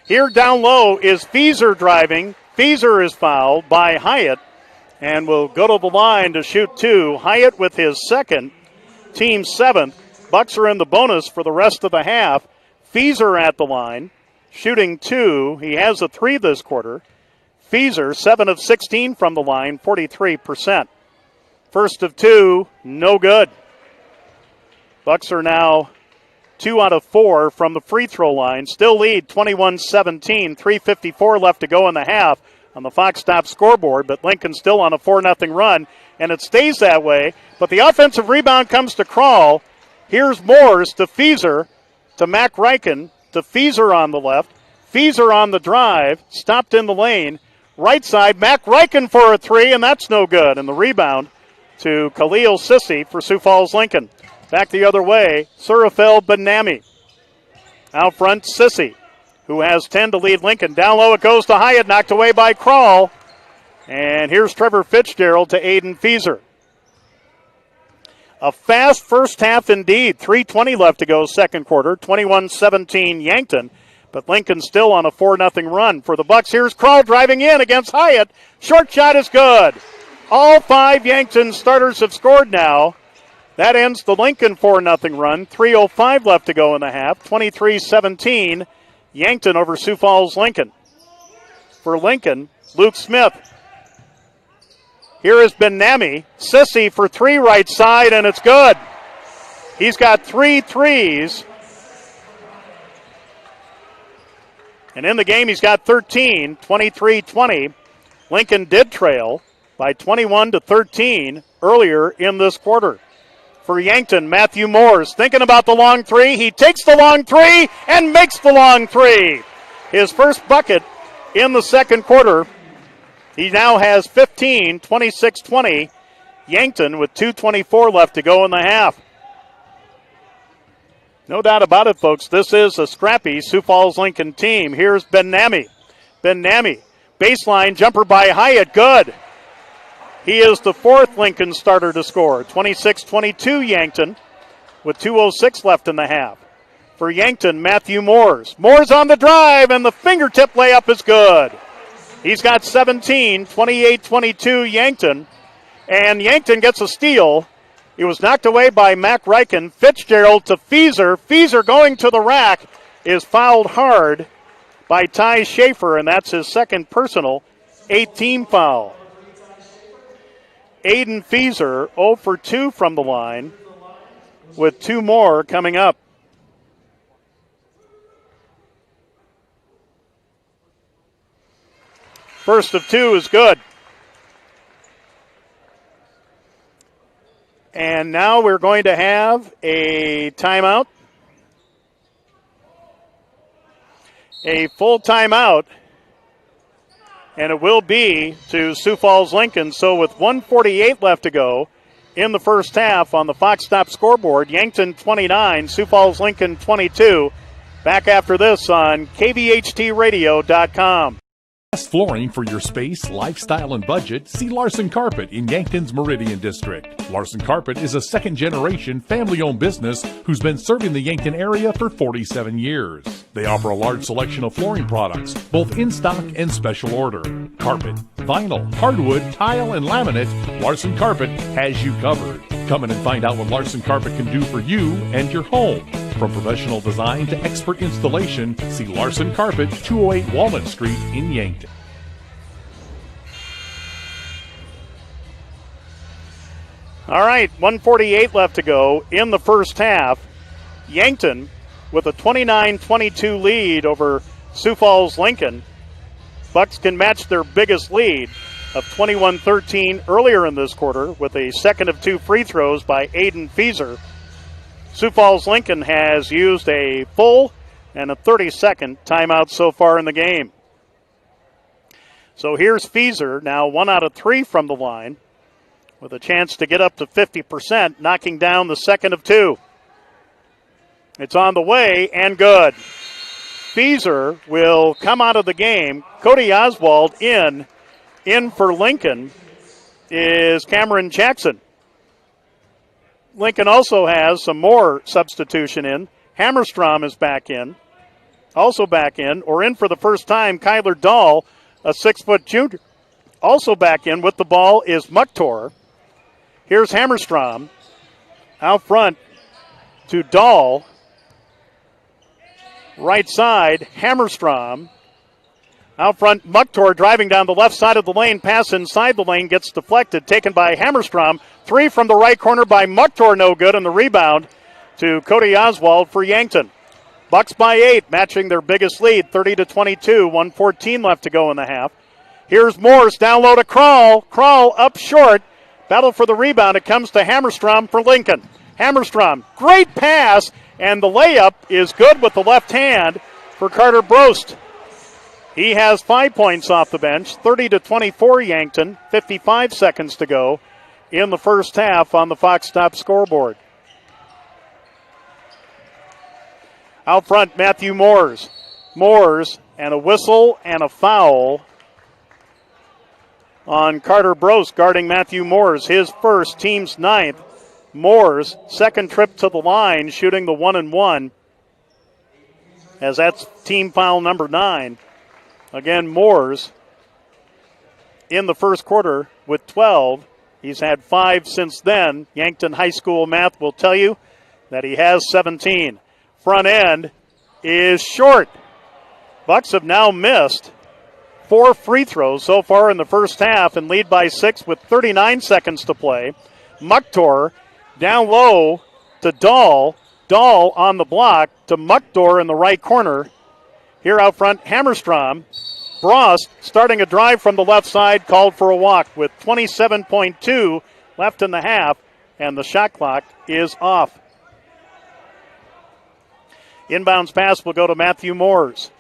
Here down low is Fieser driving. Fieser is fouled by Hyatt and will go to the line to shoot two. Hyatt with his second, team seventh. Bucks are in the bonus for the rest of the half. Fieser at the line, shooting two. He has a three this quarter. Fieser, 7 of 16 from the line, 43%. First of two, no good. Bucks are now 2 out of 4 from the free throw line. Still lead 21-17, 3:54 left to go in the half on the Fox Stop scoreboard, but Lincoln still on a 4-0 run, and it stays that way. But the offensive rebound comes to Krall. Here's Moores to Fieser, to Mac Reichen, to Fieser on the left. Fieser on the drive, stopped in the lane. Right side, Mac Reichen for a three, and that's no good. And the rebound to Khalil Sissy for Sioux Falls Lincoln. Back the other way, Surafel Benami. Out front, Sissy, who has 10 to lead Lincoln. Down low it goes to Hyatt, knocked away by Krall. And here's Trevor Fitzgerald to Aiden Fieser. A fast first half indeed. 3:20 left to go second quarter. 21-17 Yankton. But Lincoln still on a 4-0 run for the Bucks. Here's Krall driving in against Hyatt. Short shot is good. All 5 Yankton starters have scored now. That ends the Lincoln 4-0 run. 3:05 left to go in the half. 23-17 Yankton over Sioux Falls Lincoln. For Lincoln, Luke Smith. Here is Benami. Sissy for 3 right side, and it's good. He's got 3 threes. And in the game, he's got 13, 23-20. Lincoln did trail by 21-13 earlier in this quarter. For Yankton, Matthew Moores thinking about the long three. He takes the long three and makes the long three. His first bucket in the second quarter. He now has 15, 26-20. Yankton with 2:24 left to go in the half. No doubt about it, folks. This is a scrappy Sioux Falls Lincoln team. Here's Benami. Benami, baseline jumper by Hyatt. Good. He is the 4th Lincoln starter to score. 26-22 Yankton with 2:06 left in the half. For Yankton, Matthew Moores. Moores on the drive, and the fingertip layup is good. He's got 17, 28-22 Yankton. And Yankton gets a steal. He was knocked away by Mac Reichen. Fitzgerald to Feaser. Feaser going to the rack is fouled hard by Ty Schaefer, and that's his second personal, 8th-team foul. Aiden Feaser 0 for 2 from the line with 2 more coming up. First of 2 is good. And now we're going to have a timeout. A full timeout. And it will be to Sioux Falls Lincoln. So with 1:48 left to go in the first half on the Fox Stop scoreboard, Yankton 29, Sioux Falls Lincoln 22. Back after this on KVHTradio.com. Best flooring for your space, lifestyle, and budget. See Larson Carpet in Yankton's Meridian District. Larson Carpet is a second-generation, family-owned business who's been serving the Yankton area for 47 years. They offer a large selection of flooring products, both in stock and special order. Carpet, vinyl, hardwood, tile, and laminate, Larson Carpet has you covered. Come in and find out what Larson Carpet can do for you and your home. From professional design to expert installation, see Larson Carpet, 208 Walnut Street in Yankton. All right, 1:48 left to go in the first half. Yankton with a 29-22 lead over Sioux Falls Lincoln. Bucks can match their biggest lead of 21-13 earlier in this quarter with a second of 2 free throws by Aiden Feaser. Sioux Falls Lincoln has used a full and a 30-second timeout so far in the game. So here's Feaser, now 1 out of 3 from the line, with a chance to get up to 50%, knocking down the second of 2. It's on the way and good. Feaser will come out of the game. Cody Oswald in for Lincoln is Cameron Jackson. Lincoln also has some more substitution in. Hammerstrom is back in. Also back in, or in for the first time, Kyler Dahl, a 6-foot junior. Also back in with the ball is Mukhtor. Here's Hammerstrom out front to Dahl. Right side, Hammerstrom. Out front, Mukhtor driving down the left side of the lane. Pass inside the lane gets deflected. Taken by Hammerstrom. 3 from the right corner by Mukhtor, no good. And the rebound to Cody Oswald for Yankton. Bucks by 8, matching their biggest lead, 30-22. 1:14 left to go in the half. Here's Morse, down low to Kroll. Kroll up short. Battle for the rebound. It comes to Hammerstrom for Lincoln. Hammerstrom, great pass, and the layup is good with the left hand for Carter Brost. He has 5 points off the bench, 30-24 Yankton, 55 seconds to go in the first half on the Fox Stop scoreboard. Out front, Matthew Moores. Moores, and a whistle and a foul on Carter Brost guarding Matthew Moores, his first, team's 9th. Moores, second trip to the line, shooting the 1-and-1, as that's team foul number 9. Again, Moores in the first quarter with 12. He's had 5 since then. Yankton High School math will tell you that he has 17. Front end is short. Bucks have now missed 4 free throws so far in the first half and lead by 6 with 39 seconds to play. Mukhtor down low to Dahl. Dahl on the block to Mukhtor in the right corner. Here out front, Hammerstrom. Brost starting a drive from the left side, called for a walk with 27.2 left in the half, and the shot clock is off. Inbounds pass will go to Matthew Moores.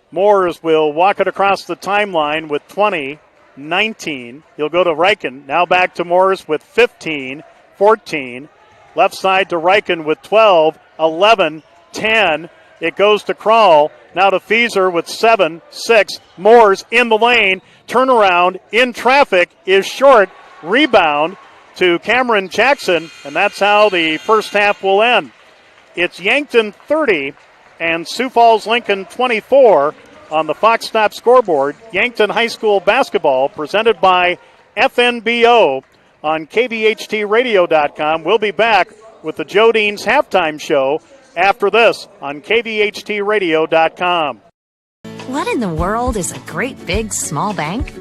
Moores will walk it across the timeline with 20, 19. He'll go to Reichen. Now back to Moores with 15, 14. Left side to Reichen with 12, 11, 10. It goes to Kroll. Now to Feaser with 7, 6. Moores in the lane. Turnaround in traffic is short. Rebound to Cameron Jackson, and that's how the first half will end. It's Yankton 30 and Sioux Falls Lincoln 24 on the Fox Stop scoreboard, Yankton High School basketball presented by FNBO on KVHTradio.com. We'll be back with the Joe Dean's halftime show after this on KVHTradio.com. What in the world is a great big small bank?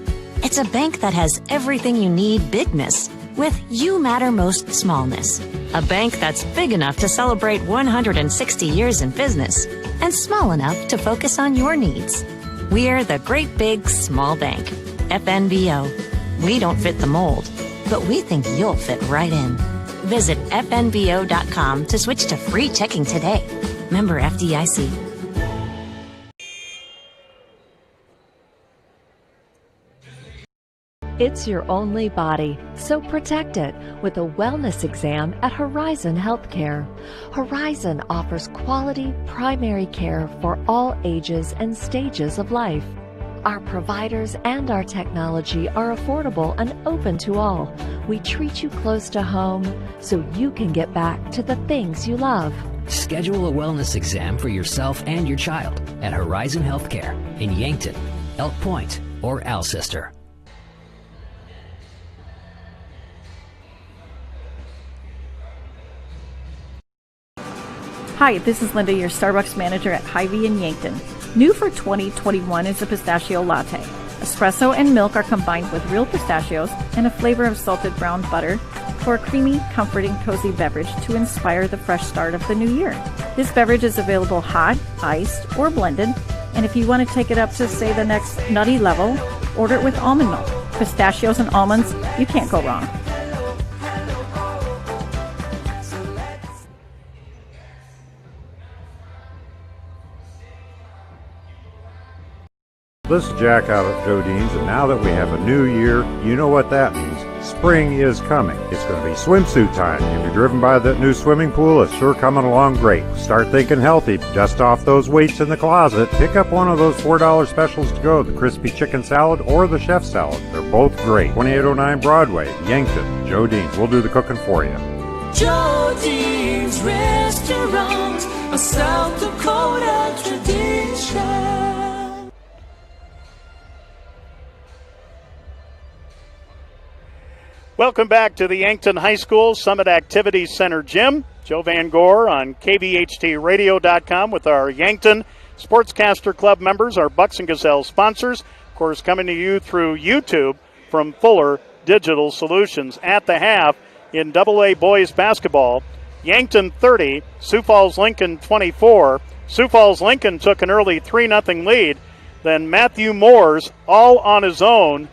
It's a bank that has everything you need bigness with You Matter Most smallness. A bank that's big enough to celebrate 160 years in business and small enough to focus on your needs. We're the great big small bank, FNBO. We don't fit the mold, but we think you'll fit right in. Visit FNBO.com to switch to free checking today. Member FDIC. It's your only body, so protect it with a wellness exam at Horizon Healthcare. Horizon offers quality primary care for all ages and stages of life. Our providers and our technology are affordable and open to all. We treat you close to home so you can get back to the things you love. Schedule a wellness exam for yourself and your child at Horizon Healthcare in Yankton, Elk Point, or Alcester. Hi, this is Linda, your Starbucks manager at Hy-Vee in Yankton. New for 2021 is the pistachio latte. Espresso and milk are combined with real pistachios and a flavor of salted brown butter for a creamy, comforting, cozy beverage to inspire the fresh start of the new year. This beverage is available hot, iced, or blended, and if you want to take it up to, say, the next nutty level, order it with almond milk. Pistachios and almonds, you can't go wrong. This is Jack out at Joe Dean's, and now that we have a new year, you know what that means. Spring is coming. It's going to be swimsuit time. If you're driven by that new swimming pool, it's sure coming along great. Start thinking healthy. Dust off those weights in the closet. Pick up one of those $4 specials to go, the crispy chicken salad or the chef salad. They're both great. 2809 Broadway, Yankton. Joe Dean's. We'll do the cooking for you. Joe Dean's Restaurant, a South Dakota tradition. Welcome back to the Yankton High School Summit Activities Center Gym. Joe Van Gore on KVHTradio.com with our Yankton Sportscaster Club members, our Bucks and Gazelle sponsors. Of course, coming to you through YouTube from Fuller Digital Solutions. At the half in AA boys basketball, Yankton 30, Sioux Falls Lincoln 24. Sioux Falls Lincoln took an early 3-0 lead. Then Matthew Moores, all on his own,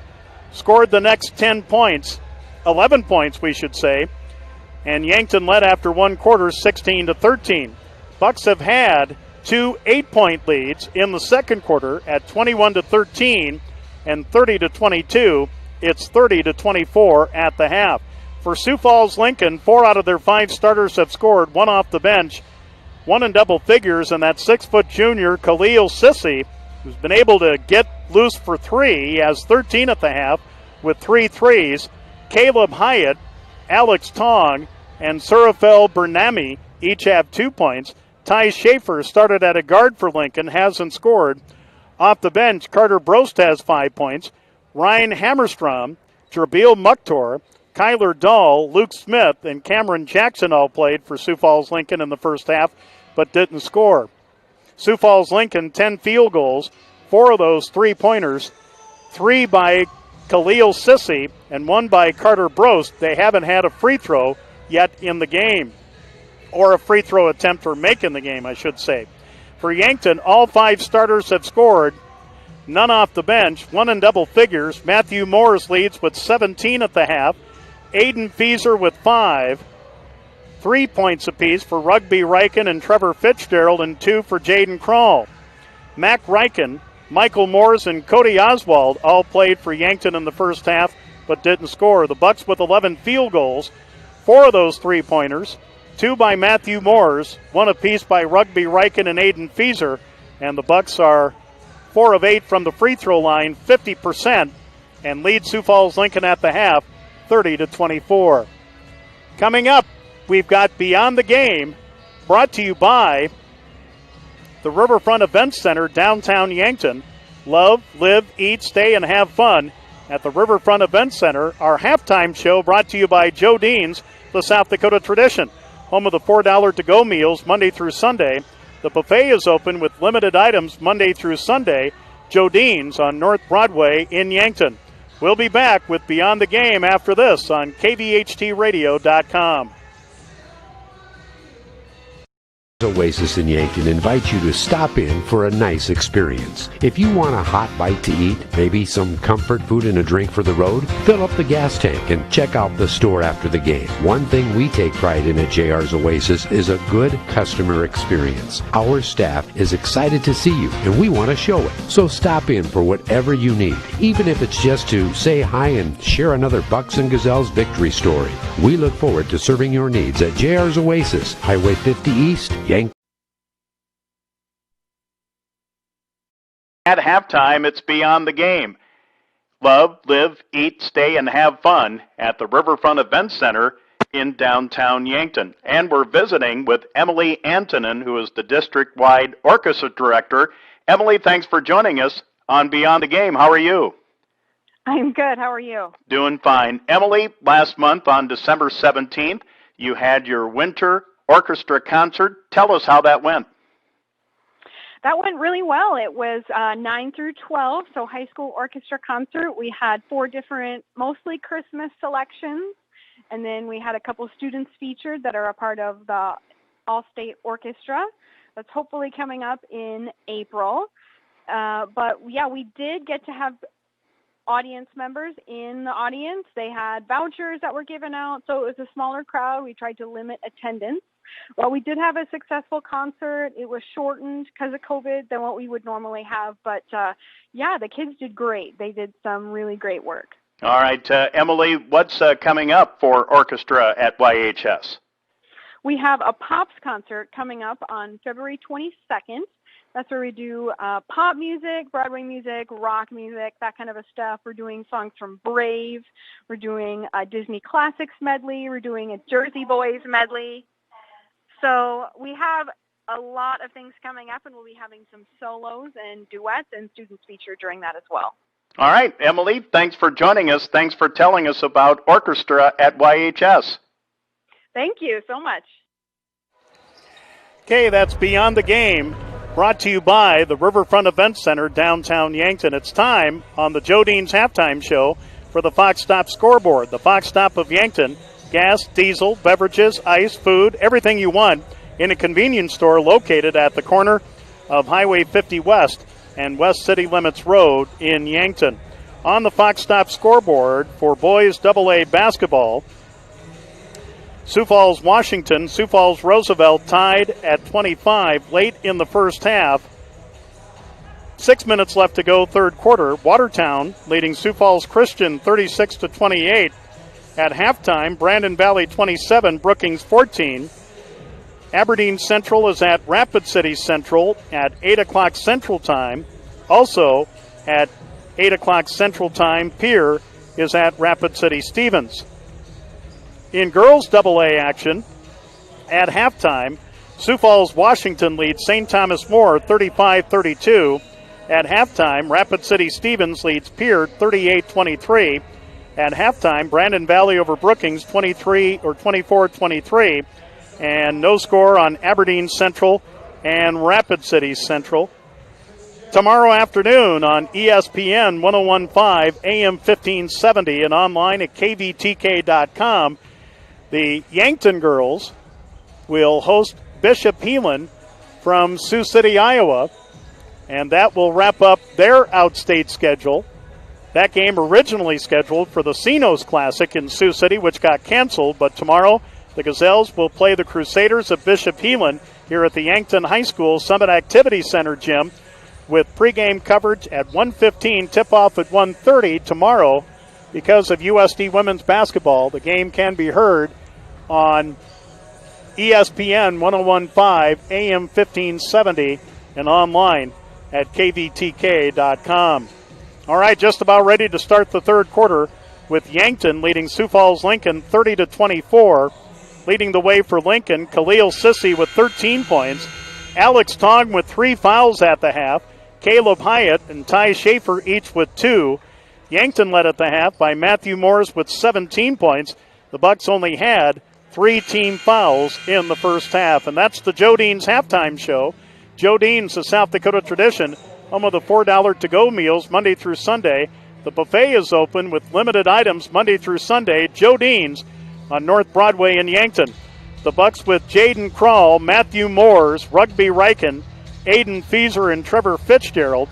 scored the next 10 points. 11 points, we should say, and Yankton led after one quarter, 16-13. Bucks have had two 8-point leads in the second quarter at 21-13 and 30-22. It's 30-24 at the half. For Sioux Falls Lincoln, 4 out of their 5 starters have scored, 1 off the bench, 1 in double figures, and that 6-foot junior Khalil Sissy, who's been able to get loose for 3. He has 13 at the half with 3 threes. Caleb Hyatt, Alex Tong, and Surafel Bernami each have 2 points. Ty Schaefer started at a guard for Lincoln, hasn't scored. Off the bench, Carter Brost has 5 points. Ryan Hammerstrom, Jabil Mukhtar, Kyler Dahl, Luke Smith, and Cameron Jackson all played for Sioux Falls Lincoln in the first half, but didn't score. Sioux Falls Lincoln, 10 field goals, 4 of those 3-pointers, 3 by Khalil Sissy and 1 by Carter Brost. They haven't had a free throw yet in the game, or a free throw attempt or make in the game, I should say. For Yankton, all 5 starters have scored, none off the bench, 1 in double figures. Matthew Morris leads with 17 at the half. Aiden Fieser with 5. 3 points apiece for Rugby Riken and Trevor Fitzgerald, and 2 for Jaden Krall. Mac Riken, Michael Moores, and Cody Oswald all played for Yankton in the first half but didn't score. The Bucks with 11 field goals, 4 of those 3-pointers, 2 by Matthew Moores, 1 apiece by Rugby Riken and Aiden Fieser, and the Bucks are 4 of 8 from the free throw line, 50%, and lead Sioux Falls Lincoln at the half, 30-24. Coming up, we've got Beyond the Game, brought to you by the Riverfront Events Center, downtown Yankton. Love, live, eat, stay, and have fun at the Riverfront Events Center. Our halftime show brought to you by Joe Dean's, the South Dakota tradition, home of the $4 to-go meals Monday through Sunday. The buffet is open with limited items Monday through Sunday. Joe Dean's on North Broadway in Yankton. We'll be back with Beyond the Game after this on KVHTRadio.com. Oasis in Yankton invites you to stop in for a nice experience. If you want a hot bite to eat, maybe some comfort food and a drink for the road, fill up the gas tank and check out the store after the game. One thing we take pride in at JR's Oasis is a good customer experience. Our staff is excited to see you and we want to show it. So stop in for whatever you need, even if it's just to say hi and share another Bucks and Gazelles victory story. We look forward to serving your needs at JR's Oasis, Highway 50 East, Yankton. At halftime, it's Beyond the Game. Love, live, eat, stay, and have fun at the Riverfront Events Center in downtown Yankton. And we're visiting with Emily Antonin, who is the district-wide orchestra director. Emily, thanks for joining us on Beyond the Game. How are you? I'm good. How are you? Doing fine. Emily, last month on December 17th, you had your winter orchestra concert. Tell us how that went. That went really well. It was 9 through 12, so high school orchestra concert. We had 4 different, mostly Christmas selections, and then we had a couple students featured that are a part of the All-State Orchestra. That's hopefully coming up in April. But, yeah, we did get to have audience members in the audience. They had vouchers that were given out, so it was a smaller crowd. We tried to limit attendance. Well, we did have a successful concert. It was shortened because of COVID than what we would normally have. But, yeah, the kids did great. They did some really great work. All right, Emily, what's coming up for orchestra at YHS? We have a Pops concert coming up on February 22nd. That's where we do pop music, Broadway music, rock music, that kind of a stuff. We're doing songs from Brave. We're doing a Disney Classics medley. We're doing a Jersey Boys medley. So we have a lot of things coming up, and we'll be having some solos and duets and students featured during that as well. All right, Emily, thanks for joining us. Thanks for telling us about orchestra at YHS. Thank you so much. Okay, that's Beyond the Game, brought to you by the Riverfront Events Center, downtown Yankton. It's time on the Joe Dean's halftime show for the Fox Stop scoreboard. The Fox Stop of Yankton, gas, diesel, beverages, ice, food, everything you want in a convenience store located at the corner of Highway 50 West and West City Limits Road in Yankton. On the Fox Stop scoreboard for boys AA basketball, Sioux Falls, Washington, Sioux Falls, Roosevelt tied at 25 late in the first half. 6 minutes left to go, third quarter. Watertown leading Sioux Falls Christian 36-28. At halftime, Brandon Valley 27, Brookings 14. Aberdeen Central is at Rapid City Central at 8 o'clock Central Time. Also at 8 o'clock Central Time, Pierre is at Rapid City Stevens. In girls AA action, at halftime, Sioux Falls, Washington leads St. Thomas More 35-32. At halftime, Rapid City Stevens leads Pierre 38-23. At halftime, Brandon Valley over Brookings 24-23. And no score on Aberdeen Central and Rapid City Central. Tomorrow afternoon on ESPN 101.5 AM 1570 and online at kvtk.com, the Yankton girls will host Bishop Heelan from Sioux City, Iowa, and that will wrap up their outstate schedule. That game originally scheduled for the Cinos Classic in Sioux City, which got canceled, but tomorrow the Gazelles will play the Crusaders of Bishop Heelan here at the Yankton High School Summit Activity Center gym with pregame coverage at 1:15, tip-off at 1:30 tomorrow. Because of USD women's basketball, the game can be heard on ESPN 101.5 AM 1570 and online at kvtk.com. All right, just about ready to start the third quarter with Yankton leading Sioux Falls Lincoln 30-24. Leading the way for Lincoln, Khalil Sissi with 13 points. Alex Tong with 3 fouls at the half. Caleb Hyatt and Ty Schaefer each with 2. Yankton led at the half by Matthew Morris with 17 points. The Bucks only had 3 team fouls in the first half. And that's the Joe Dean's halftime show. Joe Dean's, a South Dakota tradition, home of the $4 to-go meals Monday through Sunday. The buffet is open with limited items Monday through Sunday. Joe Dean's on North Broadway in Yankton. The Bucks with Jaden Krall, Matthew Moores, Rugby Riken, Aiden Fieser, and Trevor Fitzgerald.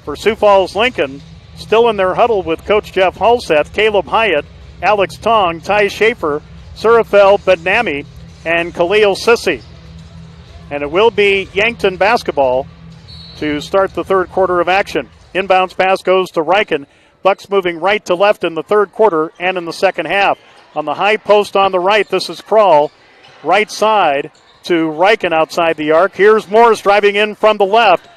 For Sioux Falls Lincoln, still in their huddle with Coach Jeff Halseth, Caleb Hyatt, Alex Tong, Ty Schaefer, Surafel Bednami, and Khalil Sissi. And it will be Yankton basketball to start the third quarter of action. Inbounds pass goes to Riken. Bucks moving right to left in the third quarter and in the second half. On the high post on the right, this is Krall. Right side to Riken outside the arc. Here's Morris driving in from the left.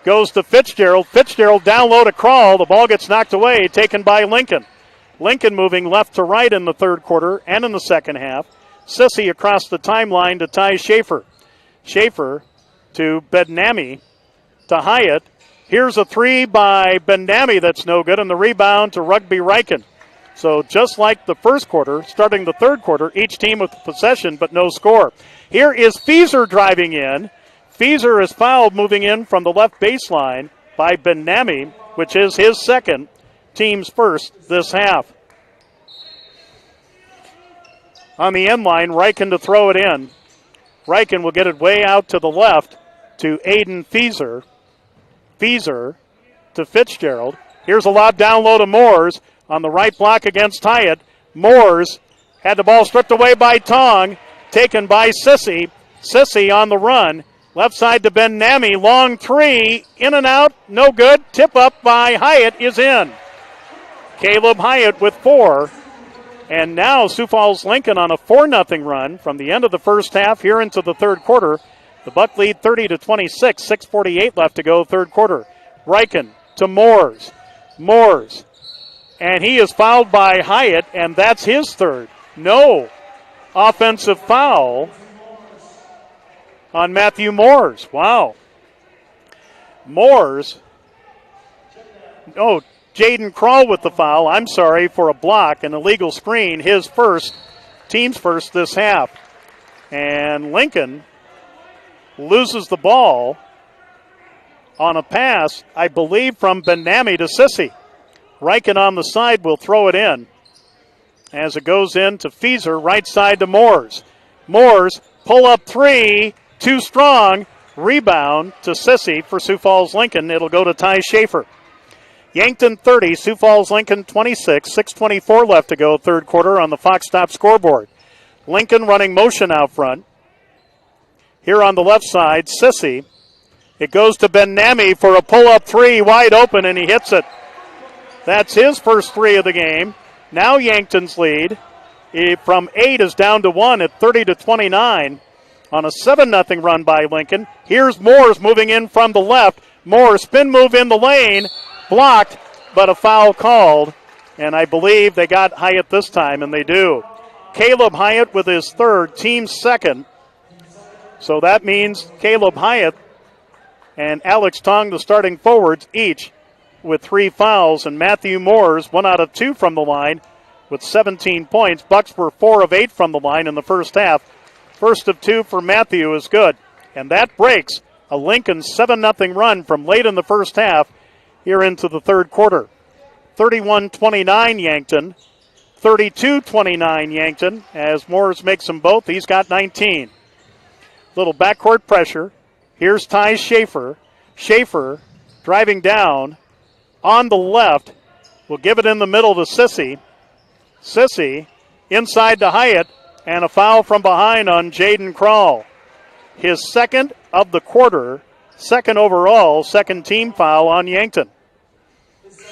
Goes to Fitzgerald. Fitzgerald down low to Krall. The ball gets knocked away, taken by Lincoln. Lincoln moving left to right in the third quarter and in the second half. Sissy across the timeline to Ty Schaefer. Schaefer to Bednami to Hyatt. Here's a 3 by Bednami that's no good, and the rebound to Rugby Riken. So just like the first quarter, starting the third quarter, each team with possession but no score. Here is Fieser driving in. Fieser is fouled moving in from the left baseline by Bednami, which is his second, team's first this half. On the end line, Riken to throw it in. Riken will get it way out to the left to Aiden Fieser. Fieser to Fitzgerald. Here's a lob down low to Moores on the right block against Hyatt. Moores had the ball stripped away by Tong, taken by Sissy. Sissy on the run. Left side to Bednami. Long 3. In and out. No good. Tip up by Hyatt is in. Caleb Hyatt with 4. And now Sioux Falls Lincoln on a 4-0 run from the end of the first half here into the third quarter. The Buck lead 30-26. 6:48 left to go third quarter. Riken to Moores. Moores. And he is fouled by Hyatt, and that's his third. No offensive foul on Matthew Moores. Wow. Moores. Oh, Jaden Krall with the foul. I'm sorry, for a block, an illegal screen. His first, team's first this half. And Lincoln loses the ball on a pass, I believe, from Bednami to Sissy. Riken on the side will throw it in as it goes in to Fieser, right side to Moores. Moores, pull up 3, too strong. Rebound to Sissy for Sioux Falls Lincoln. It'll go to Ty Schaefer. Yankton 30, Sioux Falls Lincoln 26, 6:24 left to go third quarter on the Fox Stop scoreboard. Lincoln running motion out front. Here on the left side, Sissy. It goes to Bednami for a pull-up 3, wide open, and he hits it. That's his first 3 of the game. Now Yankton's lead from 8 is down to 1 at 30-29 on a 7-0 run by Lincoln. Here's Moores moving in from the left. Moore spin move in the lane, blocked, but a foul called. And I believe they got Hyatt this time, and they do. Caleb Hyatt with his third, team's second. So that means Caleb Hyatt and Alex Tong, the starting forwards, each with 3 fouls, and Matthew Moores 1 out of 2 from the line with 17 points. Bucks were 4 of 8 from the line in the first half. First of 2 for Matthew is good, and that breaks a Lincoln 7-0 run from late in the first half here into the third quarter. 31-29 Yankton, 32-29 Yankton as Moores makes them both. He's got 19. Little backcourt pressure. Here's Ty Schaefer. Schaefer driving down on the left. Will give it in the middle to Sissy. Sissy inside to Hyatt, and a foul from behind on Jaden Krall. His second of the quarter, second overall, second team foul on Yankton.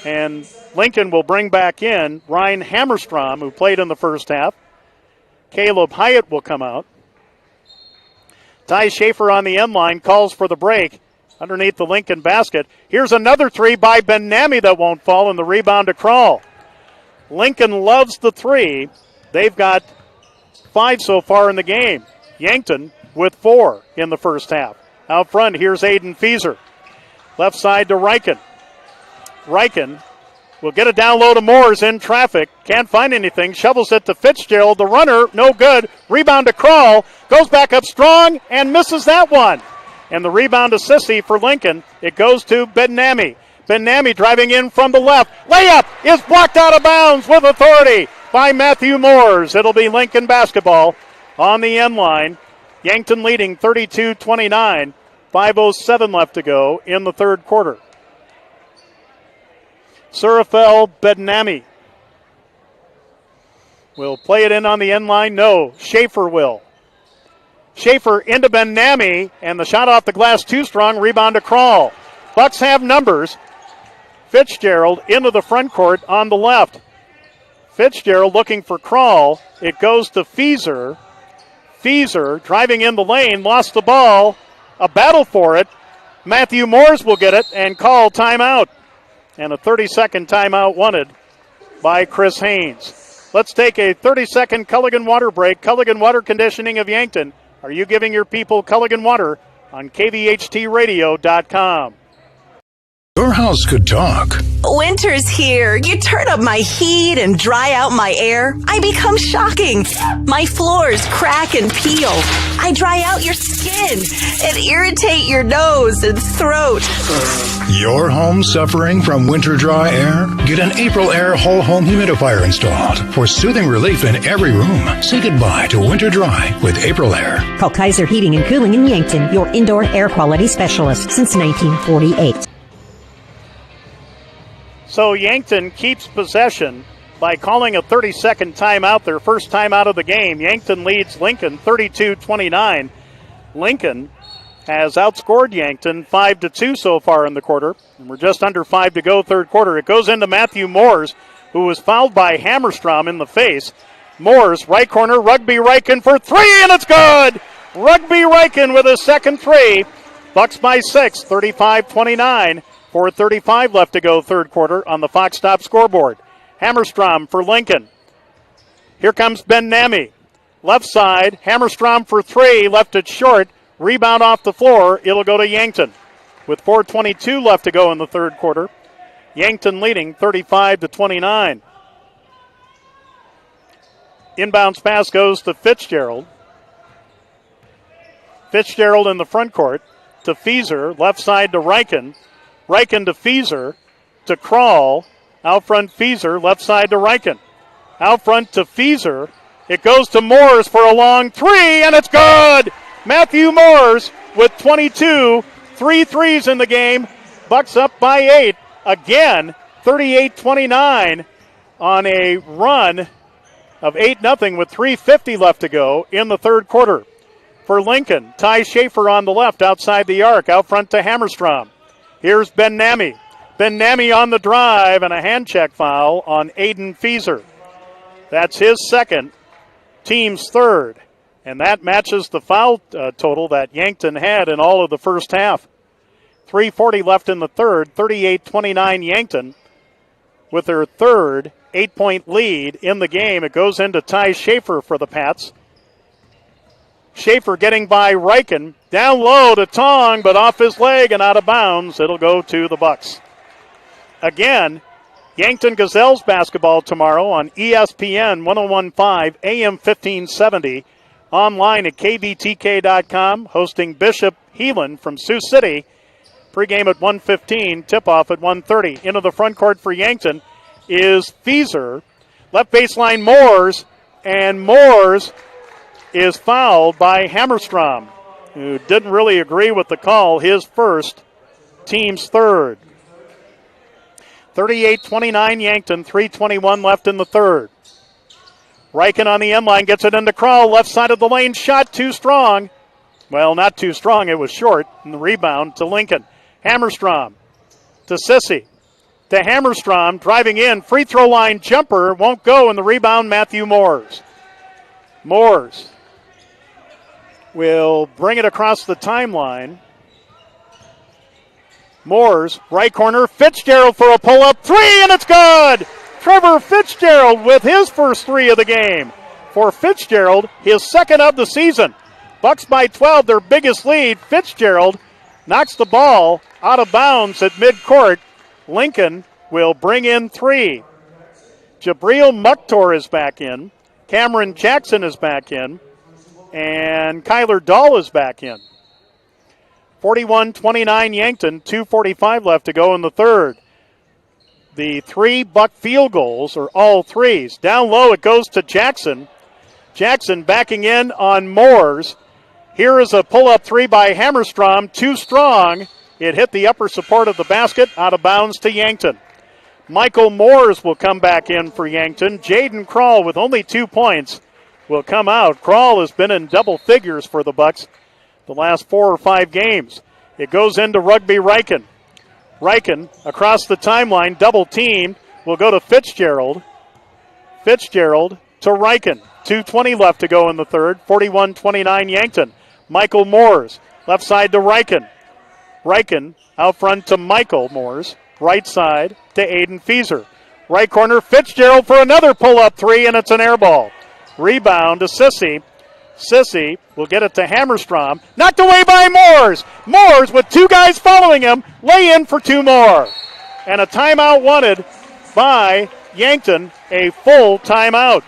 And Lincoln will bring back in Ryan Hammerstrom, who played in the first half. Caleb Hyatt will come out. Ty Schaefer on the end line calls for the break underneath the Lincoln basket. Here's another 3 by Bednami that won't fall, and the rebound to Krall. Lincoln loves the 3. They've got 5 so far in the game. Yankton with 4 in the first half. Out front, here's Aiden Fieser. Left side to Reichen. Reichen will get it down low to Moores in traffic. Can't find anything. Shovels it to Fitzgerald. The runner, no good. Rebound to Kroll. Goes back up strong and misses that one. And the rebound to Sissy for Lincoln. It goes to Ben-Nami. Ben-Nami driving in from the left. Layup is blocked out of bounds with authority by Matthew Moores. It'll be Lincoln basketball on the end line. Yankton leading 32-29. 5:07 left to go in the third quarter. Surafel Ben-Nami will play it in on the end line. No, Schaefer will. Schaefer into Ben-Nami, and the shot off the glass too strong. Rebound to Kroll. Bucks have numbers. Fitzgerald into the front court on the left. Fitzgerald looking for Kroll. It goes to Fieser. Fieser driving in the lane, lost the ball. A battle for it. Matthew Moores will get it and call timeout. And a 30-second timeout wanted by Chris Haynes. Let's take a 30-second Culligan water break. Culligan Water Conditioning of Yankton. Are you giving your people Culligan water on KVHTradio.com? Your house could talk. Winter's here. You turn up my heat and dry out my air. I become shocking. My floors crack and peel. I dry out your skin and irritate your nose and throat. Your home suffering from winter dry air? Get an April Air whole home humidifier installed for soothing relief in every room. Say goodbye to winter dry with April Air. Call Kaiser Heating and Cooling in Yankton, your indoor air quality specialist since 1948. So Yankton keeps possession by calling a 30-second timeout, their first timeout of the game. Yankton leads Lincoln 32-29. Lincoln has outscored Yankton 5-2 so far in the quarter, and we're just under 5 to go third quarter. It goes into Matthew Moores, who was fouled by Hammerstrom in the face. Moores, right corner, Rugby Reichen for three, and it's good! Rugby Reichen with his second three. Bucks by 6, 35-29. 4:35 left to go third quarter on the Fox Stop scoreboard. Hammerstrom for Lincoln. Here comes Ben-Nami. Left side, Hammerstrom for three, left it short. Rebound off the floor, it'll go to Yankton. With 4:22 left to go in the third quarter. Yankton leading 35-29. Inbounds pass goes to Fitzgerald. Fitzgerald in the front court to Fieser, left side to Reichen. Reichen to Fieser, to Kroll. Out front Fieser, left side to Reichen. Out front to Fieser. It goes to Moores for a long three, and it's good! Matthew Moores with 22, 3 threes in the game. Bucks up by 8. Again, 38-29 on a run of 8-0 with 3:50 left to go in the third quarter. For Lincoln, Ty Schaefer on the left outside the arc. Out front to Hammerstrom. Here's Ben-Nami. Ben-Nami on the drive and a hand check foul on Aiden Fieser. That's his second, team's third. And that matches the foul total that Yankton had in all of the first half. 3:40 left in the third, 38-29 Yankton with their third 8-point lead in the game. It goes into Ty Schaefer for the Pats. Schaefer getting by Reichen. Down low to Tong, but off his leg and out of bounds. It'll go to the Bucks. Again, Yankton Gazelles basketball tomorrow on ESPN 101.5 AM 1570. Online at kvtk.com. Hosting Bishop Heelan from Sioux City. Pregame at 1:15. Tip-off at 1:30. Into the front court for Yankton is Fieser. Left baseline Moores. And Moores is fouled by Hammerstrom, who didn't really agree with the call. His first, team's third. 38-29 Yankton, 3:21 left in the third. Reichen on the end line gets it into Kroll, left side of the lane, shot too strong. Well, not too strong, it was short. And the rebound to Lincoln. Hammerstrom to Sissy. To Hammerstrom, driving in, free throw line jumper, won't go, and the rebound, Matthew Moores. Moores will bring it across the timeline. Moores, right corner, Fitzgerald for a pull-up three, and it's good! Trevor Fitzgerald with his first three of the game. For Fitzgerald, his second of the season. Bucks by 12, their biggest lead. Fitzgerald knocks the ball out of bounds at midcourt. Lincoln will bring in 3. Jabril Mukhtar is back in. Cameron Jackson is back in. And Kyler Dahl is back in. 41-29 Yankton, 2:45 left to go in the third. The 3 Buck field goals are all threes. Down low it goes to Jackson. Jackson backing in on Moores. Here is a pull-up 3 by Hammerstrom, too strong. It hit the upper support of the basket, out of bounds to Yankton. Michael Moores will come back in for Yankton. Jaden Krall with only 2 points will come out. Krall has been in double figures for the Bucks the last 4 or 5 games. It goes into Rugby Riken. Riken across the timeline, double teamed, will go to Fitzgerald. Fitzgerald to Riken. 2:20 left to go in the third. 41-29 Yankton. Michael Moores, left side to Riken. Riken out front to Michael Moores. Right side to Aiden Fieser. Right corner, Fitzgerald for another pull-up 3, and it's an air ball. Rebound to Sissy. Sissy will get it to Hammerstrom. Knocked away by Moores. Moores with 2 guys following him. Lay in for 2 more. And a timeout wanted by Yankton. A full timeout.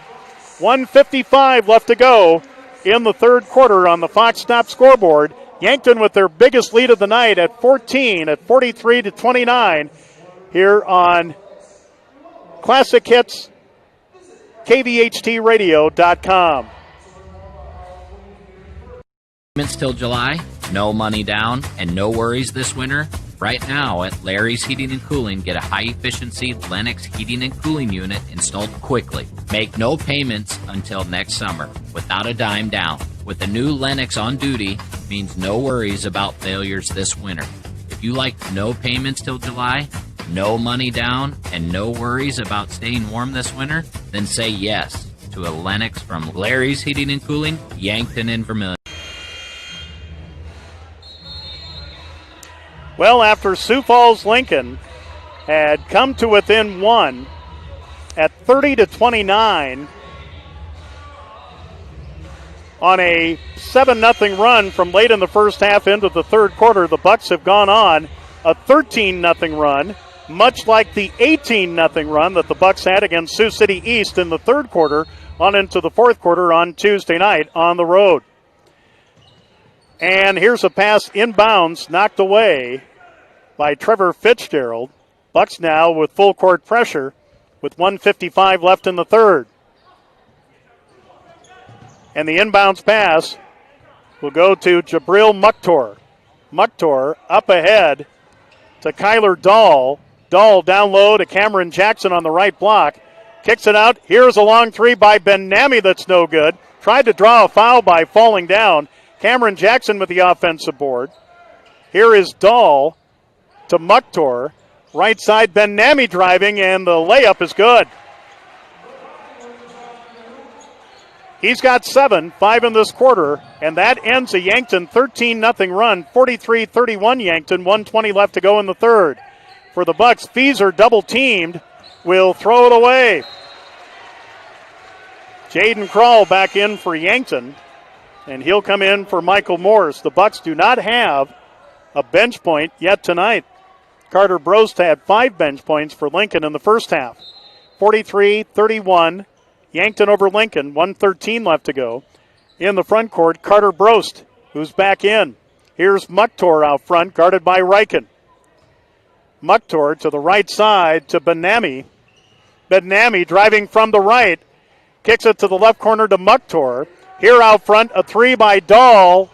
1:55 left to go in the third quarter on the Fox Stop scoreboard. Yankton with their biggest lead of the night at 14 at 43-29 here on Classic Hits, KVHTradio.com. Till July, no money down, and no worries this winter. Right now at Larry's Heating and Cooling, get a high-efficiency Lennox heating and cooling unit installed quickly. Make no payments until next summer, without a dime down. With the new Lennox on duty, means no worries about failures this winter. If you like no payments till July, no money down, and no worries about staying warm this winter, then say yes to a Lennox from Larry's Heating and Cooling, Yankton and Vermilion. Well, after Sioux Falls Lincoln had come to within 1 at 30-29 on a 7-0 run from late in the first half into the third quarter, the Bucks have gone on a 13-0 run, much like the 18-0 run that the Bucks had against Sioux City East in the third quarter on into the fourth quarter on Tuesday night on the road. And here's a pass inbounds, knocked away by Trevor Fitzgerald. Bucks now with full court pressure with 1:55 left in the third. And the inbounds pass will go to Jabril Mukhtar. Mukhtar up ahead to Kyler Dahl. Dahl down low to Cameron Jackson on the right block. Kicks it out. Here's a long 3 by Ben Nami that's no good. Tried to draw a foul by falling down. Cameron Jackson with the offensive board. Here is Dahl to Mukhtar. Right side, Ben Nami driving, and the layup is good. He's got 7, 5 in this quarter, and that ends a Yankton 13-0 run, 43-31 Yankton, 1:20 left to go in the third. For the Bucks, Fieser double-teamed, will throw it away. Jaden Krall back in for Yankton. And he'll come in for Michael Morris. The Bucks do not have a bench point yet tonight. Carter Brost had 5 bench points for Lincoln in the first half. 43-31, Yankton over Lincoln, 1:13 left to go. In the front court, Carter Brost, who's back in. Here's Mukhtar out front, guarded by Riken. Mukhtar to the right side to Ben-Nami. Ben-Nami driving from the right, kicks it to the left corner to Mukhtar. Here out front, a 3 by Dahl,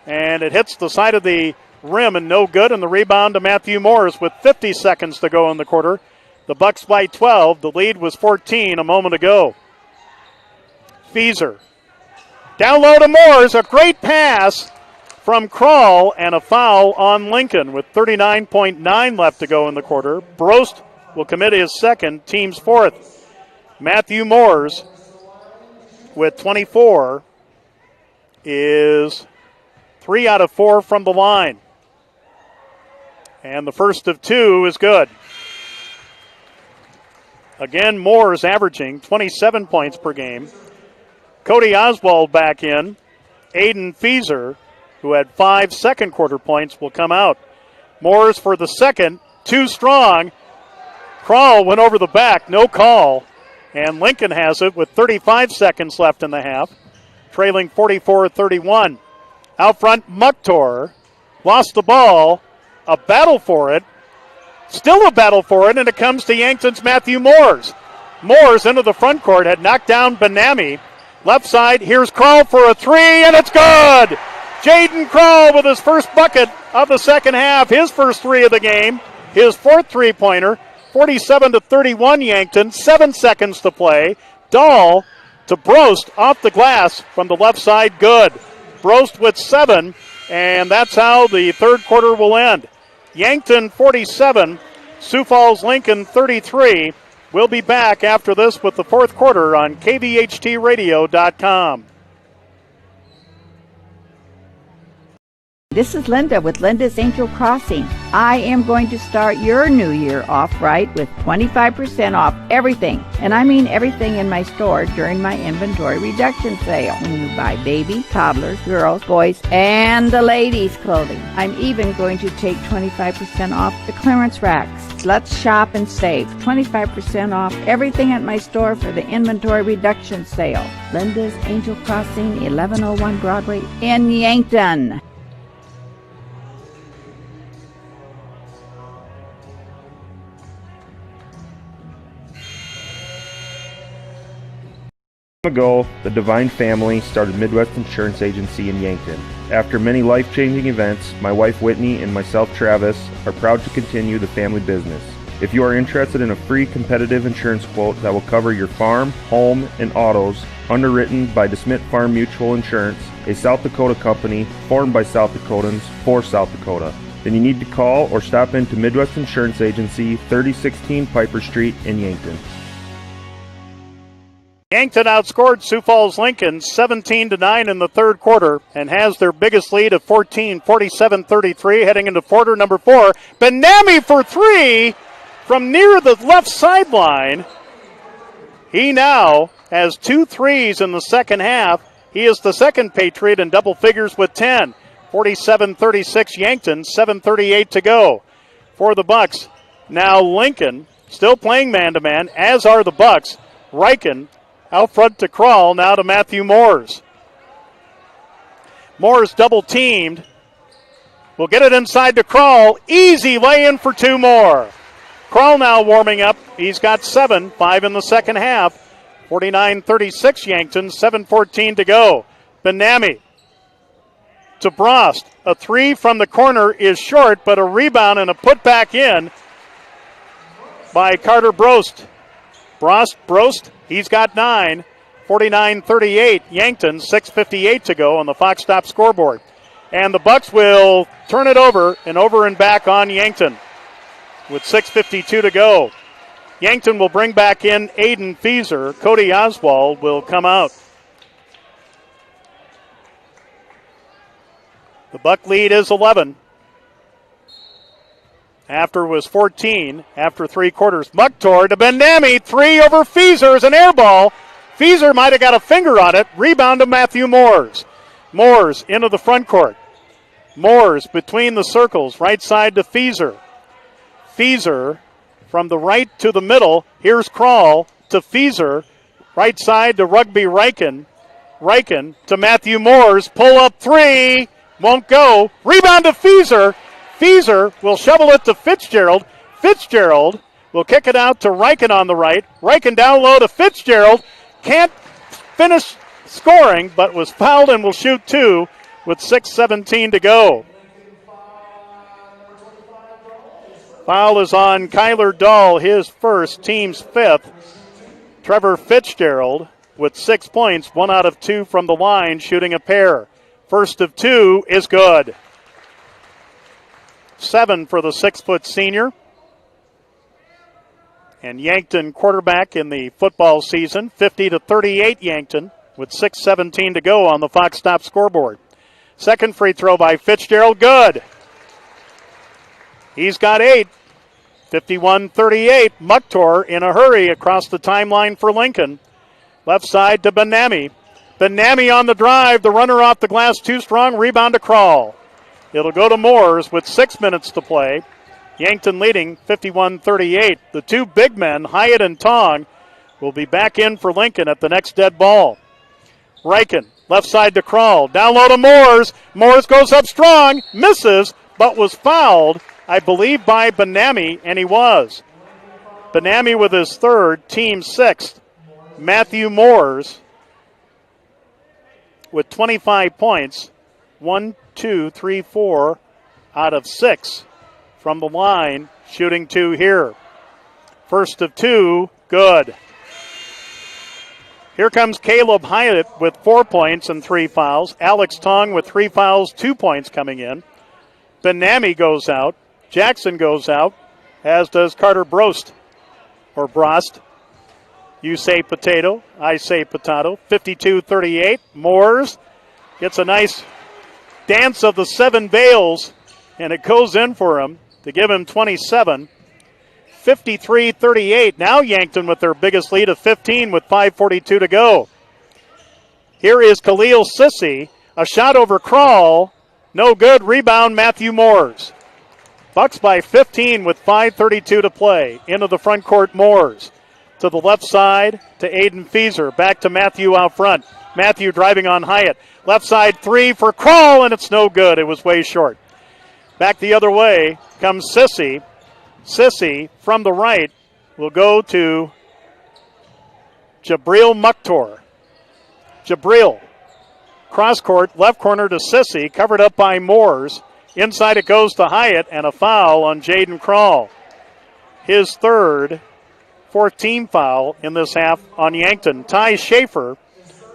and it hits the side of the rim and no good, and the rebound to Matthew Morris with 50 seconds to go in the quarter. The Bucks by 12. The lead was 14 a moment ago. Fieser. Down low to Morris, a great pass from Krall, and a foul on Lincoln with 39.9 left to go in the quarter. Brost will commit his second, team's fourth. Matthew Morris with 24 is 3 out of 4 from the line. And the first of 2 is good. Again, Moore is averaging 27 points per game. Cody Oswald back in Aiden Fieser, who had 5 second quarter points, will come out. Moores for the second, too strong. Kroll went over the back, no call. And Lincoln has it with 35 seconds left in the half, trailing 44-31. Out front, Mukhtar lost the ball, a battle for it, still a battle for it, and it comes to Yankton's Matthew Moores. Moores into the front court, had knocked down Benami. Left side, here's Kroll for a three, and it's good! Jaden Kroll with his first bucket of the second half, his first three of the game, his fourth three-pointer. 47-31 Yankton, 7 seconds to play. Dahl to Brost off the glass from the left side, good. Brost with 7, and that's how the third quarter will end. Yankton 47, Sioux Falls Lincoln 33. We'll be back after this with the fourth quarter on KVHTradio.com. This is Linda with Linda's Angel Crossing. I am going to start your new year off right with 25% off everything. And I mean everything in my store during my inventory reduction sale. When you buy baby, toddlers, girls, boys, and the ladies' clothing. I'm even going to take 25% off the clearance racks. Let's shop and save. 25% off everything at my store for the inventory reduction sale. Linda's Angel Crossing, 1101 Broadway in Yankton. Ago, the Divine family started Midwest Insurance Agency in Yankton. After many life-changing events, my wife Whitney and myself Travis are proud to continue the family business. If you are interested in a free competitive insurance quote that will cover your farm, home, and autos, underwritten by DeSmit Farm Mutual Insurance, a South Dakota company formed by South Dakotans for South Dakota, then you need to call or stop into Midwest Insurance Agency, 3016 Piper Street in Yankton. Yankton outscored Sioux Falls Lincoln 17-9 in the third quarter and has their biggest lead of 14, 47-33 heading into quarter number 4. Benami for three from near the left sideline. He now has 2 threes in the second half. He is the second Patriot in double figures with 10. 47-36 Yankton, 7:38 to go for the Bucks. Now Lincoln still playing man-to-man, as are the Bucks. Riken out front to Kroll, now to Matthew Moores. Moores double teamed. Will get it inside to Kroll. Easy lay-in for 2 more. Kroll now warming up. He's got 7, 5 in the second half. 49-36 Yankton, 7:14 to go. Benami to Brost. A 3 from the corner is short, but a rebound and a putback in by Carter Brost. Brost, he's got 9. 49-38 Yankton, 6:58 to go on the Fox Stop scoreboard. And the Bucks will turn it over and back on Yankton with 6:52 to go. Yankton will bring back in Aiden Fieser. Cody Oswald will come out. The Buck lead is 11. After was 14 after 3 quarters. Mukhtar to Benami. 3 over Fieser is an air ball. Fieser might have got a finger on it. Rebound to Matthew Moores. Moores into the front court. Moores between the circles. Right side to Fieser. Fieser from the right to the middle. Here's Kroll to Fieser. Right side to Rugby Riken. Riken to Matthew Moores. Pull up 3. Won't go. Rebound to Fieser. Fieser will shovel it to Fitzgerald. Fitzgerald will kick it out to Riken on the right. Riken down low to Fitzgerald. Can't finish scoring, but was fouled and will shoot 2 with 6:17 to go. Foul is on Kyler Dahl, his first, team's 5th. Trevor Fitzgerald with 6 points, 1 out of 2 from the line, shooting a pair. First of 2 is good. 7 for the 6-foot senior. And Yankton quarterback in the football season, 50-38 Yankton with 6:17 to go on the Fox Stop scoreboard. Second free throw by Fitzgerald, good. He's got 8. 51-38. Mukhtar in a hurry across the timeline for Lincoln. Left side to Benami. Benami on the drive. The runner off the glass too strong. Rebound to Crawl. It'll go to Moores with 6 minutes to play. Yankton leading 51-38. The two big men, Hyatt and Tong, will be back in for Lincoln at the next dead ball. Riken, left side to Crawl. Down low to Moores. Moores goes up strong, misses, but was fouled, I believe, by Benami, and he was. Benami with his third, team sixth. Matthew Moores with 25 points. 1, 2, 3, 4 out of 6 from the line, shooting 2 here. First of 2, good. Here comes Caleb Hyatt with 4 points and 3 fouls. Alex Tong with 3 fouls, 2 points coming in. Benami goes out. Jackson goes out, as does Carter Brost, or Brost. You say potato, I say potato. 52-38. Moores gets a nice dance of the 7 Bales, and it goes in for him to give him 27. 53-38. Now Yankton with their biggest lead of 15 with 5:42 to go. Here is Khalil Sissy. A shot over Crawl. No good. Rebound, Matthew Moores. Bucks by 15 with 5:32 to play. Into the front court, Moores. To the left side to Aiden Feaser. Back to Matthew out front. Matthew driving on Hyatt. Left side 3 for Crawl, and it's no good. It was way short. Back the other way comes Sissy. Sissy from the right will go to Jabril Mukhtar. Jabril, cross court, left corner to Sissy, covered up by Moores. Inside it goes to Hyatt, and a foul on Jaden Crawl. His third, 4th team foul in this half on Yankton. Ty Schaefer,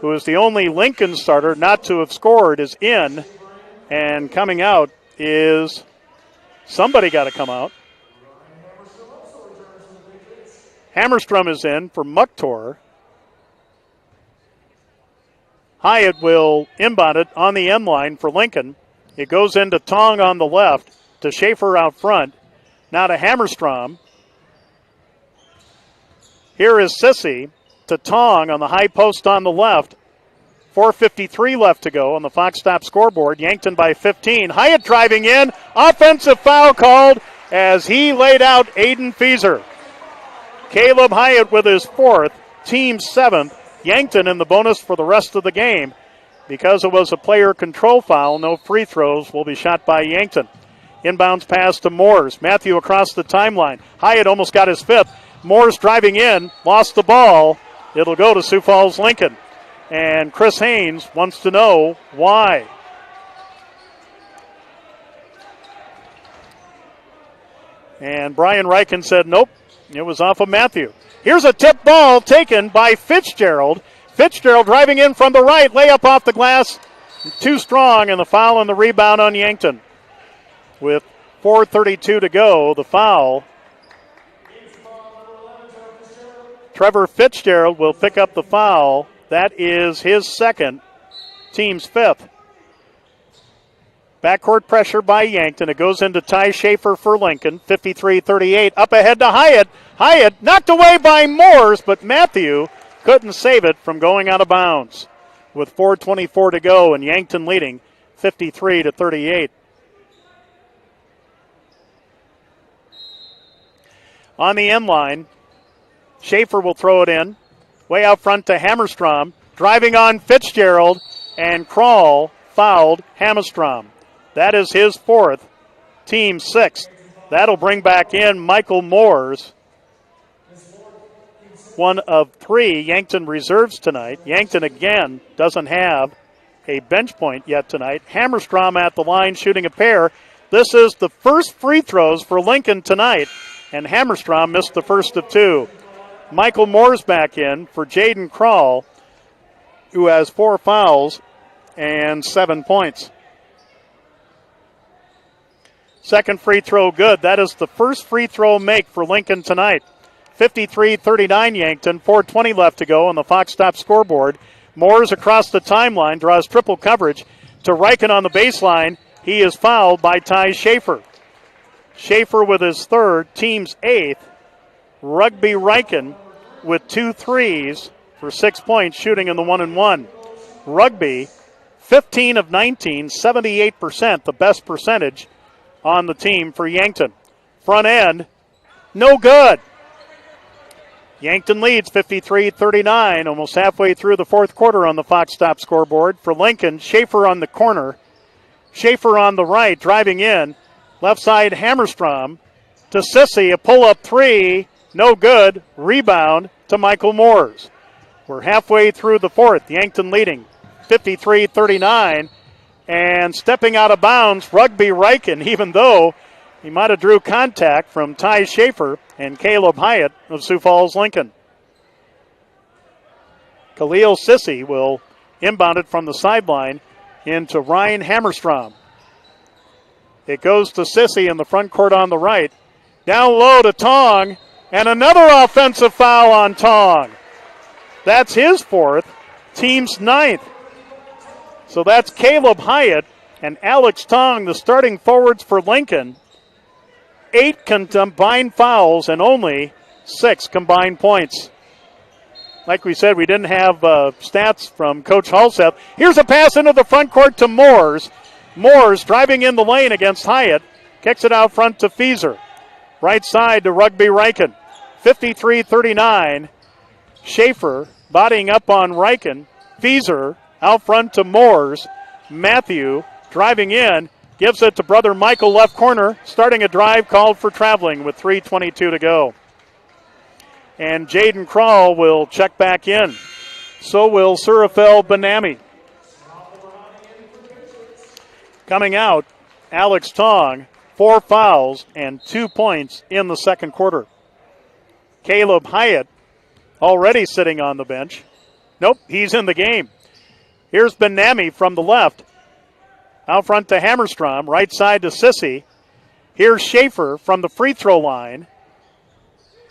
who is the only Lincoln starter not to have scored, is in, and coming out is somebody got to come out. Hammerstrom is in for Mukhtar. Hyatt will inbound it on the end line for Lincoln. It goes into Tong on the left, to Schaefer out front. Now to Hammerstrom. Here is Sissy to Tong on the high post on the left. 4:53 left to go on the Fox Stop scoreboard. Yankton by 15. Hyatt driving in. Offensive foul called as he laid out Aiden Feaser. Caleb Hyatt with his 4th, team 7th. Yankton in the bonus for the rest of the game. Because it was a player control foul, no free throws will be shot by Yankton. Inbounds pass to Moores. Matthew across the timeline. Hyatt almost got his 5th. Moores driving in, lost the ball. It'll go to Sioux Falls Lincoln. And Chris Haynes wants to know why. And Brian Riken said, nope, it was off of Matthew. Here's a tip ball taken by Fitzgerald. Fitzgerald driving in from the right, layup off the glass. Too strong, and the foul and the rebound on Yankton. With 4:32 to go, the foul. Trevor Fitzgerald will pick up the foul. That is his 2nd, team's 5th. Backcourt pressure by Yankton. It goes into Ty Schaefer for Lincoln. 53-38. Up ahead to Hyatt. Hyatt knocked away by Moores, but Matthew couldn't save it from going out of bounds. With 4:24 to go and Yankton leading 53-38. On the end line, Schaefer will throw it in. Way out front to Hammerstrom. Driving on Fitzgerald, and Crawl fouled Hammerstrom. That is his 4th, team 6th. That'll bring back in Michael Moores. 1 of 3 Yankton reserves tonight. Yankton again doesn't have a bench point yet tonight. Hammerstrom at the line shooting a pair. This is the first free throws for Lincoln tonight, and Hammerstrom missed the first of 2. Michael Moores back in for Jaden Crawl, who has 4 fouls and 7 points. Second free throw good. That is the first free throw make for Lincoln tonight. 53-39 Yankton, 4:20 left to go on the Fox Stop scoreboard. Moores across the timeline, draws triple coverage to Riken on the baseline. He is fouled by Ty Schaefer. Schaefer with his 3rd, team's 8th. Rugby Riken with 2 threes for 6 points, shooting in the 1-and-1. Rugby, 15 of 19, 78%, the best percentage on the team for Yankton. Front end, no good. Yankton leads 53-39, almost halfway through the fourth quarter on the Fox Stop scoreboard. For Lincoln, Schaefer on the corner. Schaefer on the right, driving in. Left side, Hammerstrom to Sissy, a pull-up three, no good. Rebound to Michael Moores. We're halfway through the fourth. Yankton leading 53-39. And stepping out of bounds, Rugby Riken, even though he might have drew contact from Ty Schaefer and Caleb Hyatt of Sioux Falls Lincoln. Khalil Sissy will inbound it from the sideline into Ryan Hammerstrom. It goes to Sissy in the front court on the right. Down low to Tong, and another offensive foul on Tong. That's his fourth, team's ninth. So that's Caleb Hyatt and Alex Tong, the starting forwards for Lincoln. 8 combined fouls and only 6 combined points. Like we said, we didn't have stats from Coach Halseth. Here's a pass into the front court to Moores. Moores driving in the lane against Hyatt. Kicks it out front to Fieser. Right side to Rugby Riken. 53-39. Schaefer bodying up on Riken. Fieser out front to Moores. Matthew driving in. Gives it to brother Michael left corner. Starting a drive called for traveling with 3:22 to go. And Jaden Krall will check back in. So will Surafel Benami. Coming out, Alex Tong, 4 fouls and 2 points in the second quarter. Caleb Hyatt already sitting on the bench. Nope, he's in the game. Here's Benami from the left. Out front to Hammerstrom, right side to Sissy. Here's Schaefer from the free throw line.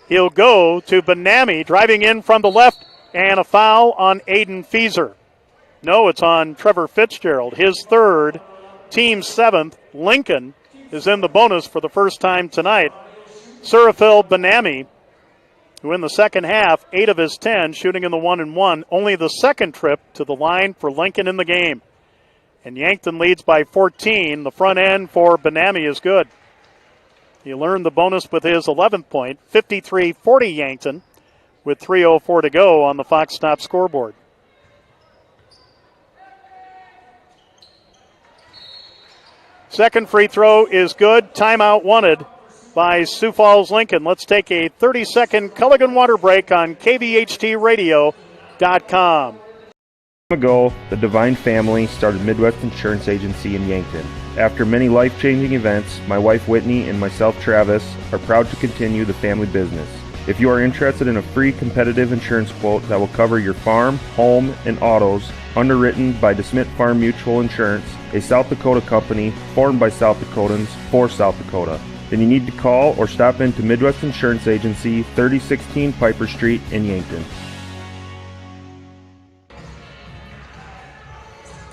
He'll go to Benami, driving in from the left, and a foul on Aiden Fieser. No, it's on Trevor Fitzgerald, his third, team's 7th. Lincoln is in the bonus for the first time tonight. Surafil Benami, who in the second half, 8 of his 10, shooting in the 1-and-1, only the second trip to the line for Lincoln in the game. And Yankton leads by 14. The front end for Benami is good. He learned the bonus with his 11th point. 53-40 Yankton with 3:04 to go on the Fox Stop scoreboard. Second free throw is good. Timeout wanted by Sioux Falls Lincoln. Let's take a 30-second Culligan water break on KVHTradio.com. Ago, the Divine family started Midwest Insurance Agency in Yankton. After many life-changing events, my wife Whitney and myself Travis are proud to continue the family business. If you are interested in a free competitive insurance quote that will cover your farm, home, and autos, underwritten by DeSmit Farm Mutual Insurance, a South Dakota company formed by South Dakotans for South Dakota, then you need to call or stop into Midwest Insurance Agency, 3016 Piper Street in Yankton.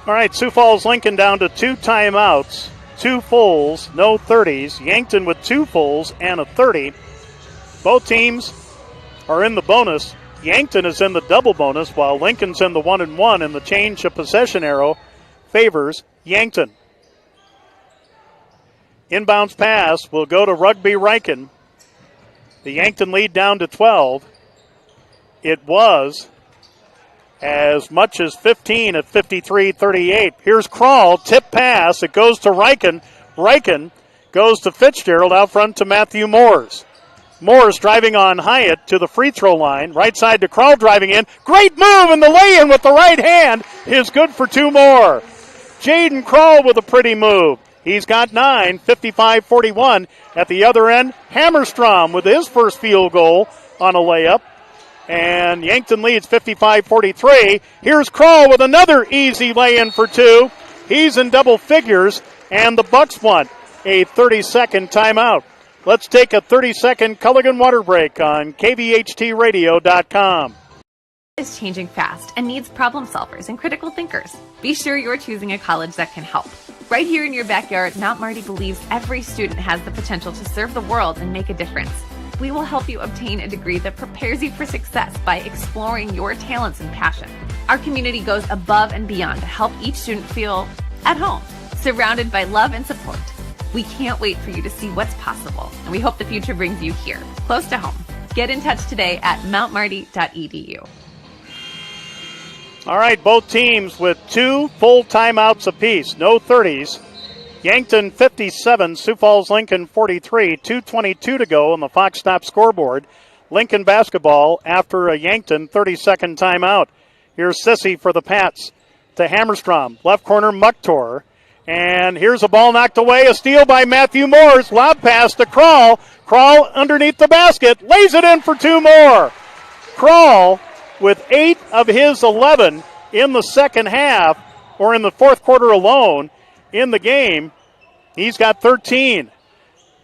All right, Sioux Falls Lincoln down to 2 timeouts, 2 fulls, no 30s. Yankton with 2 fulls and a 30. Both teams are in the bonus. Yankton is in the double bonus while Lincoln's in the 1-and-1, and the change of possession arrow favors Yankton. Inbounds pass will go to Rugby Riken. The Yankton lead down to 12. It was as much as 15 at 53-38. Here's Krall, tip pass. It goes to Riken. Riken goes to Fitzgerald out front to Matthew Moores. Moores driving on Hyatt to the free throw line. Right side to Krall driving in. Great move, and the lay-in with the right hand is good for 2 more. Jaden Krall with a pretty move. He's got 9, 55-41. At the other end, Hammerstrom with his first field goal on a layup. And Yankton leads 55-43. Here's Krall with another easy lay-in for 2. He's in double figures, and the Bucks want a 30-second timeout. Let's take a 30-second Culligan water break on KVHTradio.com. Is changing fast and needs problem solvers and critical thinkers. Be sure you're choosing a college that can help. Right here in your backyard, Mount Marty believes every student has the potential to serve the world and make a difference. We will help you obtain a degree that prepares you for success by exploring your talents and passion. Our community goes above and beyond to help each student feel at home, surrounded by love and support. We can't wait for you to see what's possible, and we hope the future brings you here, close to home. Get in touch today at mountmarty.edu. All right, both teams with 2 full timeouts apiece, no 30s. Yankton 57, Sioux Falls Lincoln 43, 2:22 to go on the Fox Stop scoreboard. Lincoln basketball after a Yankton 30-second timeout. Here's Sissy for the Pats to Hammerstrom, left corner Mucktor. And here's a ball knocked away, a steal by Matthew Morris, lob pass to Kroll. Kroll underneath the basket, lays it in for 2 more. Kroll with 8 of his 11 in the second half, or in the fourth quarter alone in the game. He's got 13.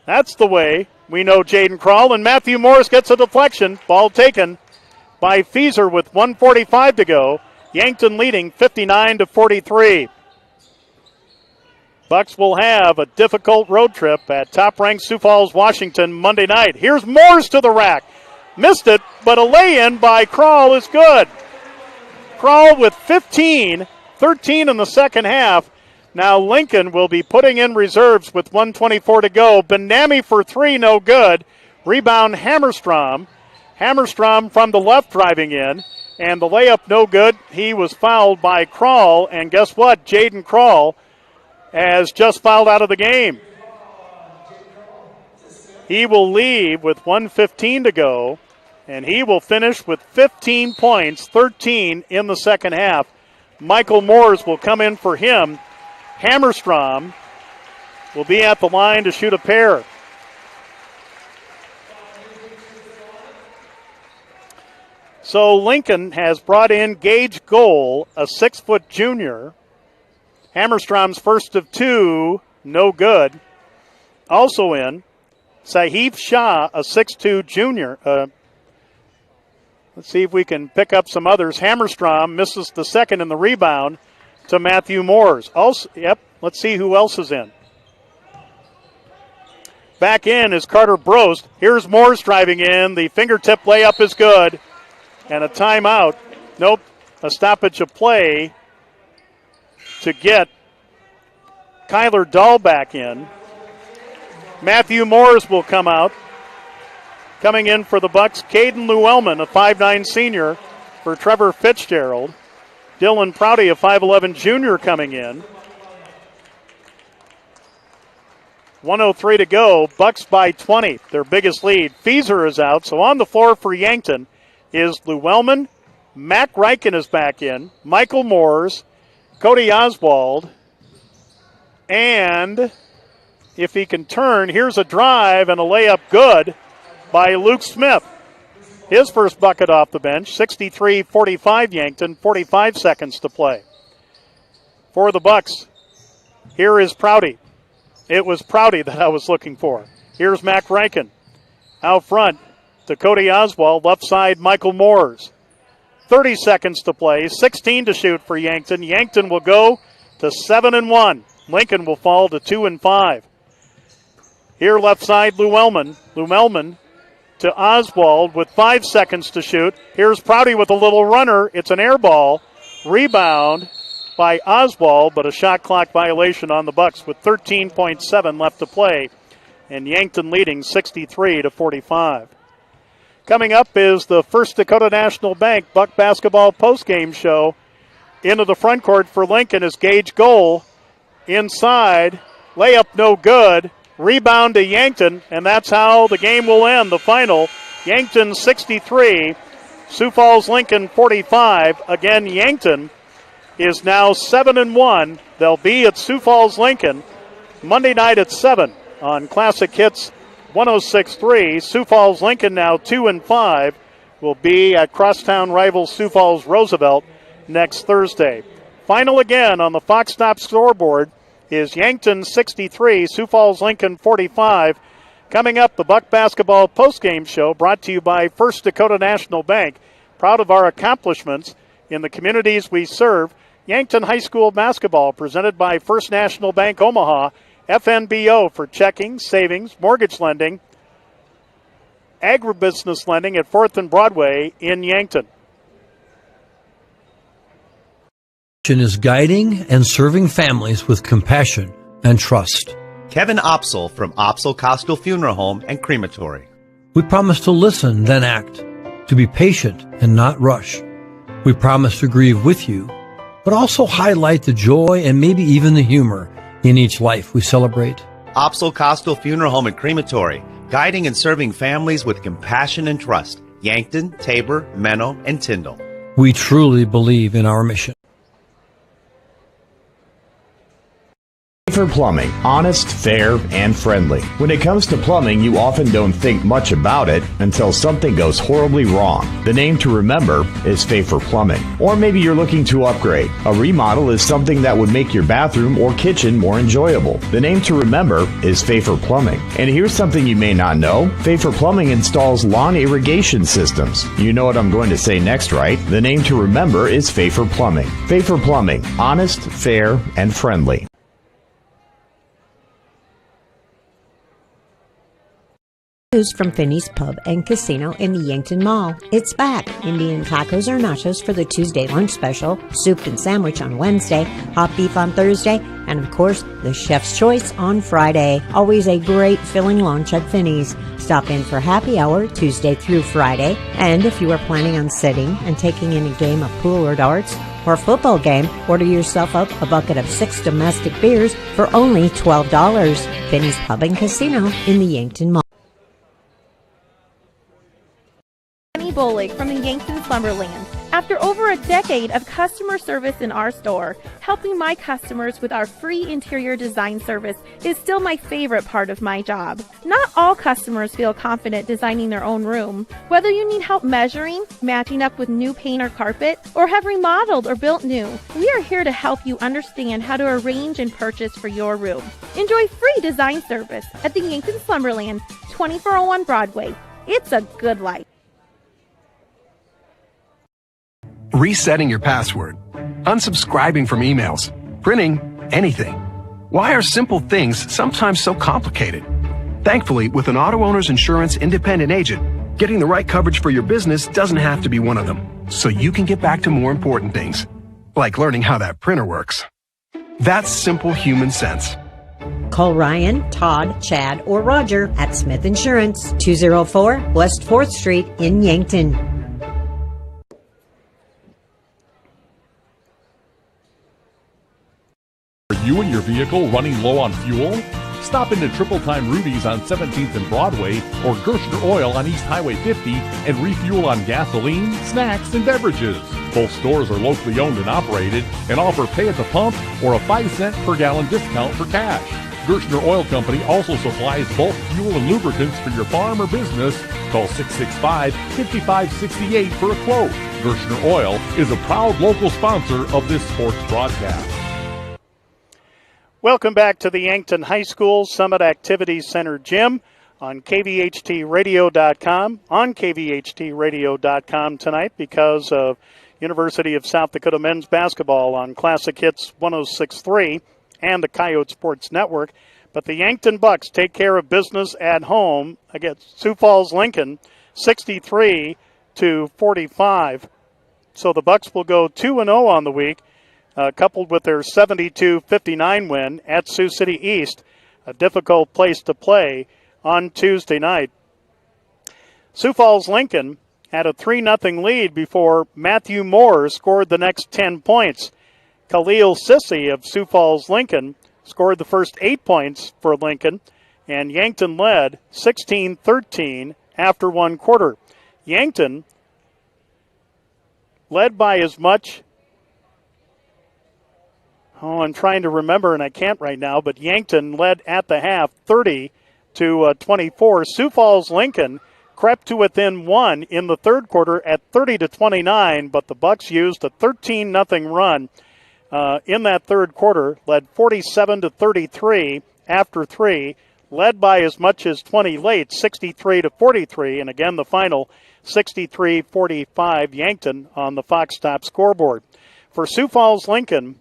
That's the way we know Jaden Kroll. And Matthew Morris gets a deflection. Ball taken by Fieser with 1:45 to go. Yankton leading 59-43. Bucks will have a difficult road trip at top-ranked Sioux Falls, Washington, Monday night. Here's Morris to the rack. Missed it, but a lay-in by Kroll is good. Kroll with 15, 13 in the second half. Now Lincoln will be putting in reserves with 1:24 to go. Benami for 3, no good. Rebound Hammerstrom. Hammerstrom from the left driving in, and the layup no good. He was fouled by Kroll, and guess what? Jaden Kroll has just fouled out of the game. He will leave with 1:15 to go, and he will finish with 15 points, 13 in the second half. Michael Moores will come in for him. Hammerstrom will be at the line to shoot a pair. So Lincoln has brought in Gage Goal, a 6-foot junior. Hammerstrom's first of 2, no good. Also in, Sahif Shah, a 6'2 junior. Let's see if we can pick up some others. Hammerstrom misses the second in the rebound to Matthew Moores. Also, let's see who else is in. Back in is Carter Brost. Here's Moores driving in. The fingertip layup is good. And a timeout. Nope, a stoppage of play to get Kyler Dahl back in. Matthew Moores will come out. Coming in for the Bucks, Caden Llewellyn, a 5'9 senior for Trevor Fitzgerald. Dylan Prouty, a 5'11 junior, coming in. 1:03 to go. Bucks by 20, their biggest lead. Fieser is out, so on the floor for Yankton is Llewellyn. Mac Reichen is back in. Michael Moores, Cody Oswald, and if he can turn, here's a drive and a layup good by Luke Smith. His first bucket off the bench, 63-45 Yankton, 45 seconds to play. For the Bucks, here is Prouty. It was Prouty that I was looking for. Here's Mac Reichen. Out front to Cody Oswald, left side Michael Moores. 30 seconds to play, 16 to shoot for Yankton. Yankton will go to 7-1. Lincoln will fall to 2-5. Here left side Llewellyn. Llewellyn to Oswald with 5 seconds to shoot. Here's Prouty with a little runner. It's an air ball. Rebound by Oswald, but a shot clock violation on the Bucks with 13.7 left to play. And Yankton leading 63-45. Coming up is the First Dakota National Bank Buck Basketball postgame show. Into the front court for Lincoln is Gage Goal. Inside, layup no good. Rebound to Yankton, and that's how the game will end. The final, Yankton 63, Sioux Falls Lincoln 45. Again, Yankton is now 7-1. They'll be at Sioux Falls Lincoln Monday night at 7 on Classic Hits 106.3. Sioux Falls Lincoln now 2-5 will be at crosstown rival Sioux Falls Roosevelt next Thursday. Final again on the Fox Stop scoreboard is Yankton 63, Sioux Falls Lincoln 45. Coming up, the Buck Basketball postgame show brought to you by First Dakota National Bank. Proud of our accomplishments in the communities we serve. Yankton High School basketball presented by First National Bank Omaha. FNBO for checking, savings, mortgage lending, agribusiness lending at 4th and Broadway in Yankton. is guiding and serving families with compassion and trust. Kevin Opsel from Opsel Costal Funeral Home and Crematory. We promise to listen, then act, to be patient and not rush. We promise to grieve with you, but also highlight the joy and maybe even the humor in each life we celebrate. Opsel Costal Funeral Home and Crematory, guiding and serving families with compassion and trust. Yankton, Tabor, Menno, and Tyndall. We truly believe in our mission. For plumbing, honest, fair, and friendly. When it comes to plumbing, you often don't think much about it until something goes horribly wrong. The name to remember is Pfeiffer Plumbing. Or maybe you're looking to upgrade. A remodel is something that would make your bathroom or kitchen more enjoyable. The name to remember is Pfeiffer Plumbing. And here's something you may not know. Pfeiffer Plumbing installs lawn irrigation systems. You know what I'm going to say next, right? The name to remember is Pfeiffer Plumbing. Pfeiffer Plumbing, honest, fair, and friendly. News from Finney's Pub and Casino in the Yankton Mall. It's back. Indian tacos or nachos for the Tuesday lunch special, soup and sandwich on Wednesday, hot beef on Thursday, and of course, the chef's choice on Friday. Always a great filling lunch at Finney's. Stop in for happy hour Tuesday through Friday. And if you are planning on sitting and taking in a game of pool or darts or a football game, order yourself up a bucket of 6 domestic beers for only $12. Finney's Pub and Casino in the Yankton Mall. Bolig from the Yankton Slumberland. After over a decade of customer service in our store, helping my customers with our free interior design service is still my favorite part of my job. Not all customers feel confident designing their own room. Whether you need help measuring, matching up with new paint or carpet, or have remodeled or built new, we are here to help you understand how to arrange and purchase for your room. Enjoy free design service at the Yankton Slumberland, 2401 Broadway. It's a good life. Resetting your password, unsubscribing from emails, printing anything. Why are simple things sometimes so complicated? Thankfully, with an auto owner's insurance independent agent, getting the right coverage for your business doesn't have to be one of them, so you can get back to more important things, like learning how that printer works. That's simple human sense. Call Ryan, Todd, Chad, or Roger at Smith Insurance, 204 West 4th Street in Yankton. Are you and your vehicle running low on fuel? Stop into Triple Time Rudy's on 17th and Broadway or Gershner Oil on East Highway 50 and refuel on gasoline, snacks, and beverages. Both stores are locally owned and operated and offer pay at the pump or a 5-cent per gallon discount for cash. Gershner Oil Company also supplies bulk fuel and lubricants for your farm or business. Call 665-5568 for a quote. Gershner Oil is a proud local sponsor of this sports broadcast. Welcome back to the Yankton High School Summit Activities Center Gym on KVHTradio.com. On KVHTradio.com tonight because of University of South Dakota men's basketball on Classic Hits 106.3 and the Coyote Sports Network. But the Yankton Bucks take care of business at home against Sioux Falls Lincoln, 63-45. So the Bucks will go 2-0 on the week. Coupled with their 72-59 win at Sioux City East, a difficult place to play on Tuesday night. Sioux Falls Lincoln had a 3-0 lead before Matthew Moore scored the next 10 points. Khalil Sissy of Sioux Falls Lincoln scored the first 8 points for Lincoln, and Yankton led 16-13 after one quarter. Yankton led by as much I'm trying to remember, and I can't right now, but Yankton led at the half 30-24. Sioux Falls Lincoln crept to within one in the third quarter at 30-29, but the Bucks used a 13-0 run in that third quarter, led 47-33 after three, led by as much as 20 late, 63-43, and again the final 63-45 Yankton on the Fox Stop scoreboard. For Sioux Falls Lincoln,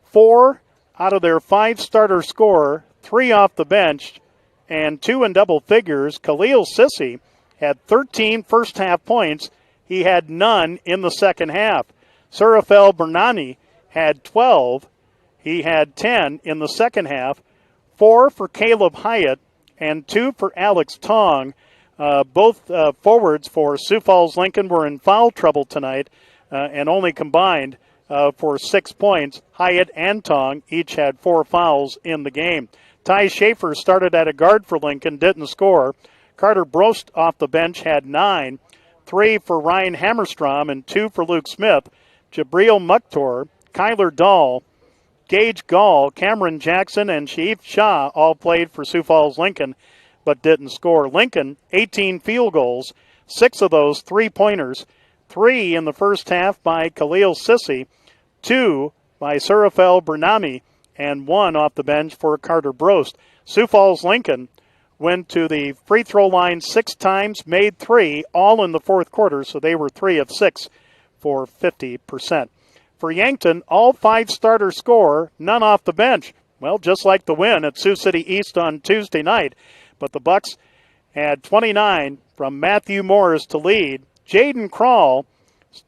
4 out of their 5 starter score, 3 off the bench, and 2 in double figures. Khalil Sissy had 13 first-half points. He had none in the second half. Surafel Bernani had 12. He had 10 in the second half, 4 for Caleb Hyatt and 2 for Alex Tong. Both forwards for Sioux Falls Lincoln were in foul trouble tonight and only combined for 6 points. Hyatt and Tong each had 4 fouls in the game. Ty Schaefer started at a guard for Lincoln, didn't score. Carter Brost off the bench had 9, 3 for Ryan Hammerstrom and 2 for Luke Smith. Jabril Mukhtar, Kyler Dahl, Gage Gall, Cameron Jackson, and Shaif Shah all played for Sioux Falls Lincoln but didn't score. Lincoln, 18 field goals, 6 of those 3-pointers, 3 in the first half by Khalil Sissi, 2 by Surafel Bernami, and 1 off the bench for Carter Brost. Sioux Falls Lincoln went to the free throw line 6 times, made 3, all in the fourth quarter, so they were 3 of 6 for 50%. For Yankton, all 5 starters score, none off the bench. Well, just like the win at Sioux City East on Tuesday night. But the Bucks had 29 from Matthew Morris to lead. Jaden Krall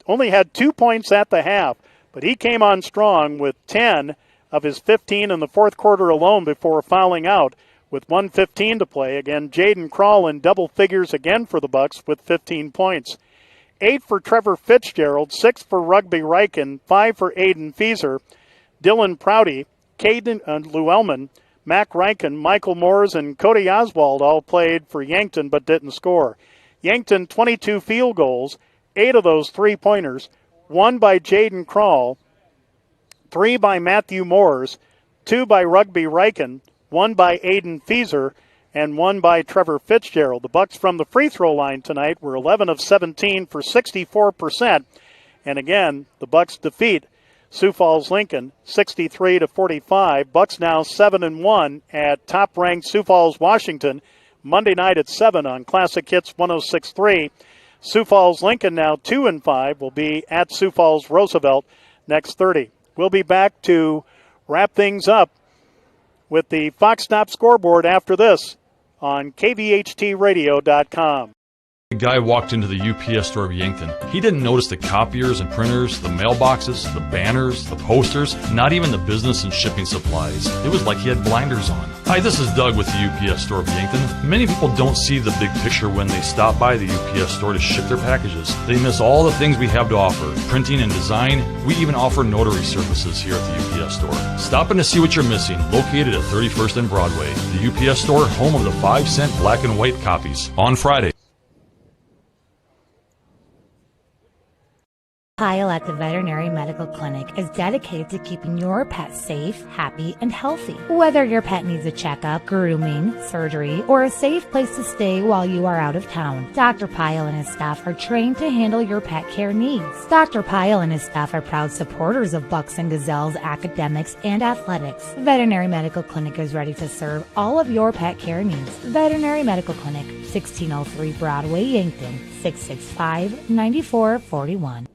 only had 2 points at the half, but he came on strong with 10 of his 15 in the fourth quarter alone before fouling out with 1:15 to play. Again, Jaden Krall in double figures again for the Bucks with 15 points. 8 for Trevor Fitzgerald, 6 for Rugby Riken, 5 for Aiden Fieser, Dylan Prouty, Caden Llewellyn, Mac Riken, Michael Moores, and Cody Oswald all played for Yankton but didn't score. Yankton, 22 field goals, 8 of those 3-pointers, 1 by Jaden Krall, 3 by Matthew Moores, 2 by Rugby Riken, 1 by Aiden Fieser, and 1 by Trevor Fitzgerald. The Bucks from the free throw line tonight were 11 of 17 for 64%. And again, the Bucks defeat Sioux Falls Lincoln 63-45. Bucks now 7-1 at top-ranked Sioux Falls Washington Monday night at 7 on Classic Hits 106.3. Sioux Falls Lincoln now 2-5 will be at Sioux Falls Roosevelt next 30. We'll be back to wrap things up with the Fox Stop scoreboard after this on kvhtradio.com. A guy walked into the UPS store of Yankton. He didn't notice the copiers and printers, the mailboxes, the banners, the posters, not even the business and shipping supplies. It was like he had blinders on. Hi, this is Doug with the UPS store of Yankton. Many people don't see the big picture when they stop by the UPS store to ship their packages. They miss all the things we have to offer. Printing and design. We even offer notary services here at the UPS store. Stop in to see what you're missing. Located at 31st and Broadway. The UPS store, home of the 5-cent black and white copies. On Friday. Pyle at the Veterinary Medical Clinic is dedicated to keeping your pet safe, happy, and healthy. Whether your pet needs a checkup, grooming, surgery, or a safe place to stay while you are out of town, Dr. Pyle and his staff are trained to handle your pet care needs. Dr. Pyle and his staff are proud supporters of Bucks and Gazelles academics and athletics. Veterinary Medical Clinic is ready to serve all of your pet care needs. Veterinary Medical Clinic, 1603 Broadway, Yankton, 665-9441.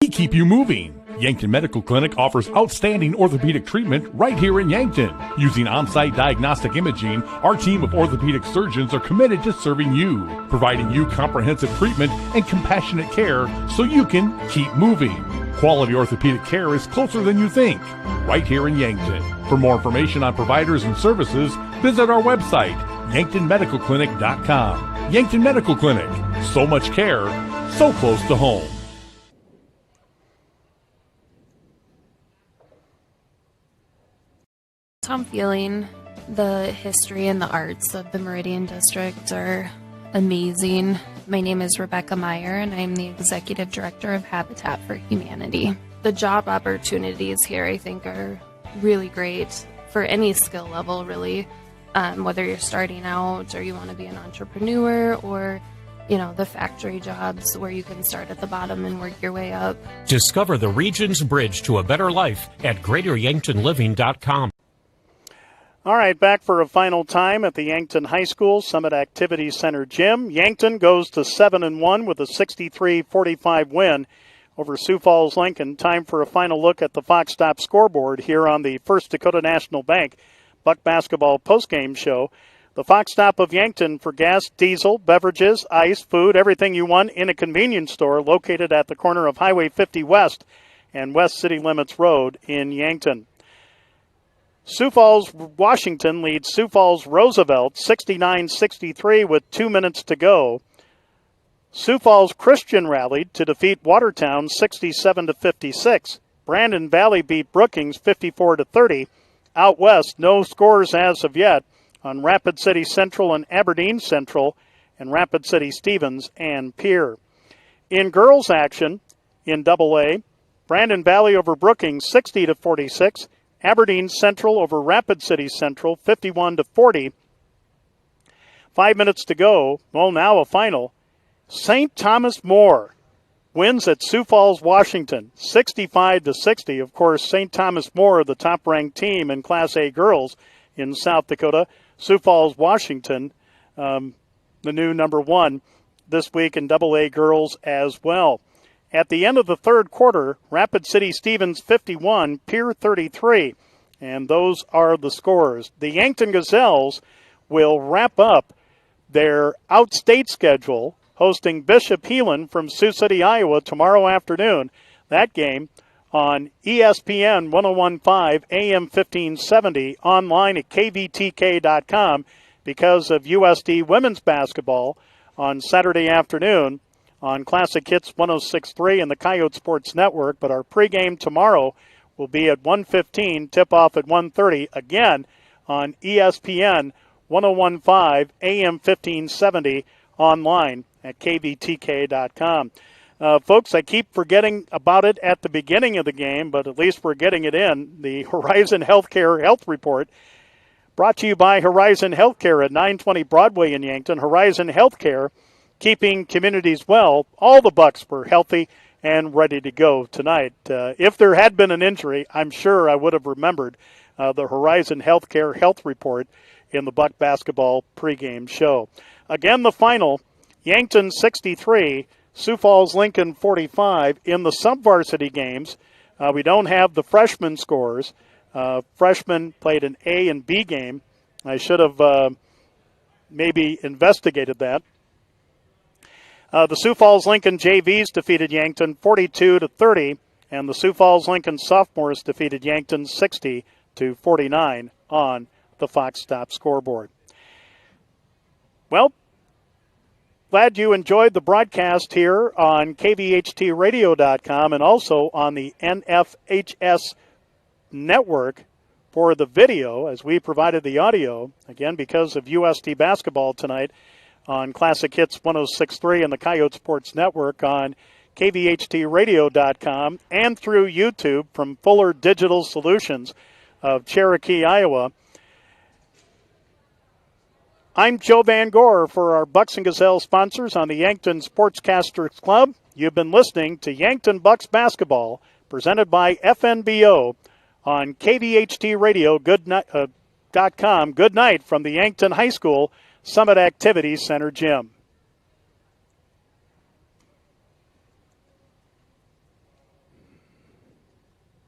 We keep you moving. Yankton Medical Clinic offers outstanding orthopedic treatment right here in Yankton. Using on-site diagnostic imaging, our team of orthopedic surgeons are committed to serving you, providing you comprehensive treatment and compassionate care so you can keep moving. Quality orthopedic care is closer than you think, right here in Yankton. For more information on providers and services, visit our website, yanktonmedicalclinic.com. Yankton Medical Clinic. So much care, so close to home. I'm feeling the history and the arts of the Meridian District are amazing. My name is Rebecca Meyer, and I'm the Executive Director of Habitat for Humanity. The job opportunities here, I think, are really great for any skill level, really, whether you're starting out or you want to be an entrepreneur or, you know, the factory jobs where you can start at the bottom and work your way up. Discover the region's bridge to a better life at GreaterYanktonLiving.com. All right, back for a final time at the Yankton High School Summit Activity Center gym. Yankton goes to 7-1 with a 63-45 win over Sioux Falls Lincoln. Time for a final look at the Fox Stop scoreboard here on the First Dakota National Bank Buck Basketball postgame show. The Fox Stop of Yankton for gas, diesel, beverages, ice, food, everything you want in a convenience store located at the corner of Highway 50 West and West City Limits Road in Yankton. Sioux Falls, Washington leads Sioux Falls Roosevelt 69-63 with 2 minutes to go. Sioux Falls Christian rallied to defeat Watertown 67-56. Brandon Valley beat Brookings 54-30. Out west, no scores as of yet on Rapid City Central and Aberdeen Central and Rapid City Stevens and Pierre. In girls action in AA, Brandon Valley over Brookings 60-46. Aberdeen Central over Rapid City Central 51-40. 5 minutes to go. Well, now a final. St. Thomas More wins at Sioux Falls, Washington 65-60. Of course, St. Thomas More, the top-ranked team in Class A girls in South Dakota. Sioux Falls, Washington, the new number one this week in AA girls as well. At the end of the third quarter, Rapid City Stevens 51, Pierre 33, and those are the scores. The Yankton Gazelles will wrap up their outstate schedule, hosting Bishop Heelan from Sioux City, Iowa tomorrow afternoon. That game on ESPN 101.5 AM 1570, online at kvtk.com because of USD women's basketball on Saturday afternoon on Classic Hits 106.3 and the Coyote Sports Network. But our pregame tomorrow will be at 1:15, tip-off at 1:30, again on ESPN 101.5 AM 1570, online at kvtk.com. Folks, I keep forgetting about it at the beginning of the game, but at least we're getting it in. The Horizon Healthcare Health Report, brought to you by Horizon Healthcare at 920 Broadway in Yankton. Horizon Healthcare, keeping communities well. All the Bucks were healthy and ready to go tonight. If there had been an injury, I'm sure I would have remembered the Horizon Healthcare Health Report in the Buck basketball pregame show. Again, the final, Yankton 63, Sioux Falls Lincoln 45. In the sub-varsity games, we don't have the freshman scores. Freshmen played an A and B game. I should have maybe investigated that. The Sioux Falls Lincoln JVs defeated Yankton 42-30, and the Sioux Falls Lincoln sophomores defeated Yankton 60-49 on the Fox Stop scoreboard. Well, glad you enjoyed the broadcast here on kvhtradio.com and also on the NFHS network for the video, as we provided the audio, again, because of USD basketball tonight on Classic Hits 106.3 and the Coyote Sports Network on kvhtradio.com and through YouTube from Fuller Digital Solutions of Cherokee, Iowa. I'm Joe Van Gore for our Bucks and Gazelles sponsors on the Yankton Sportscasters Club. You've been listening to Yankton Bucks Basketball, presented by FNBO on kvhtradio.com. Good night from the Yankton High School Summit Activities Center Gym.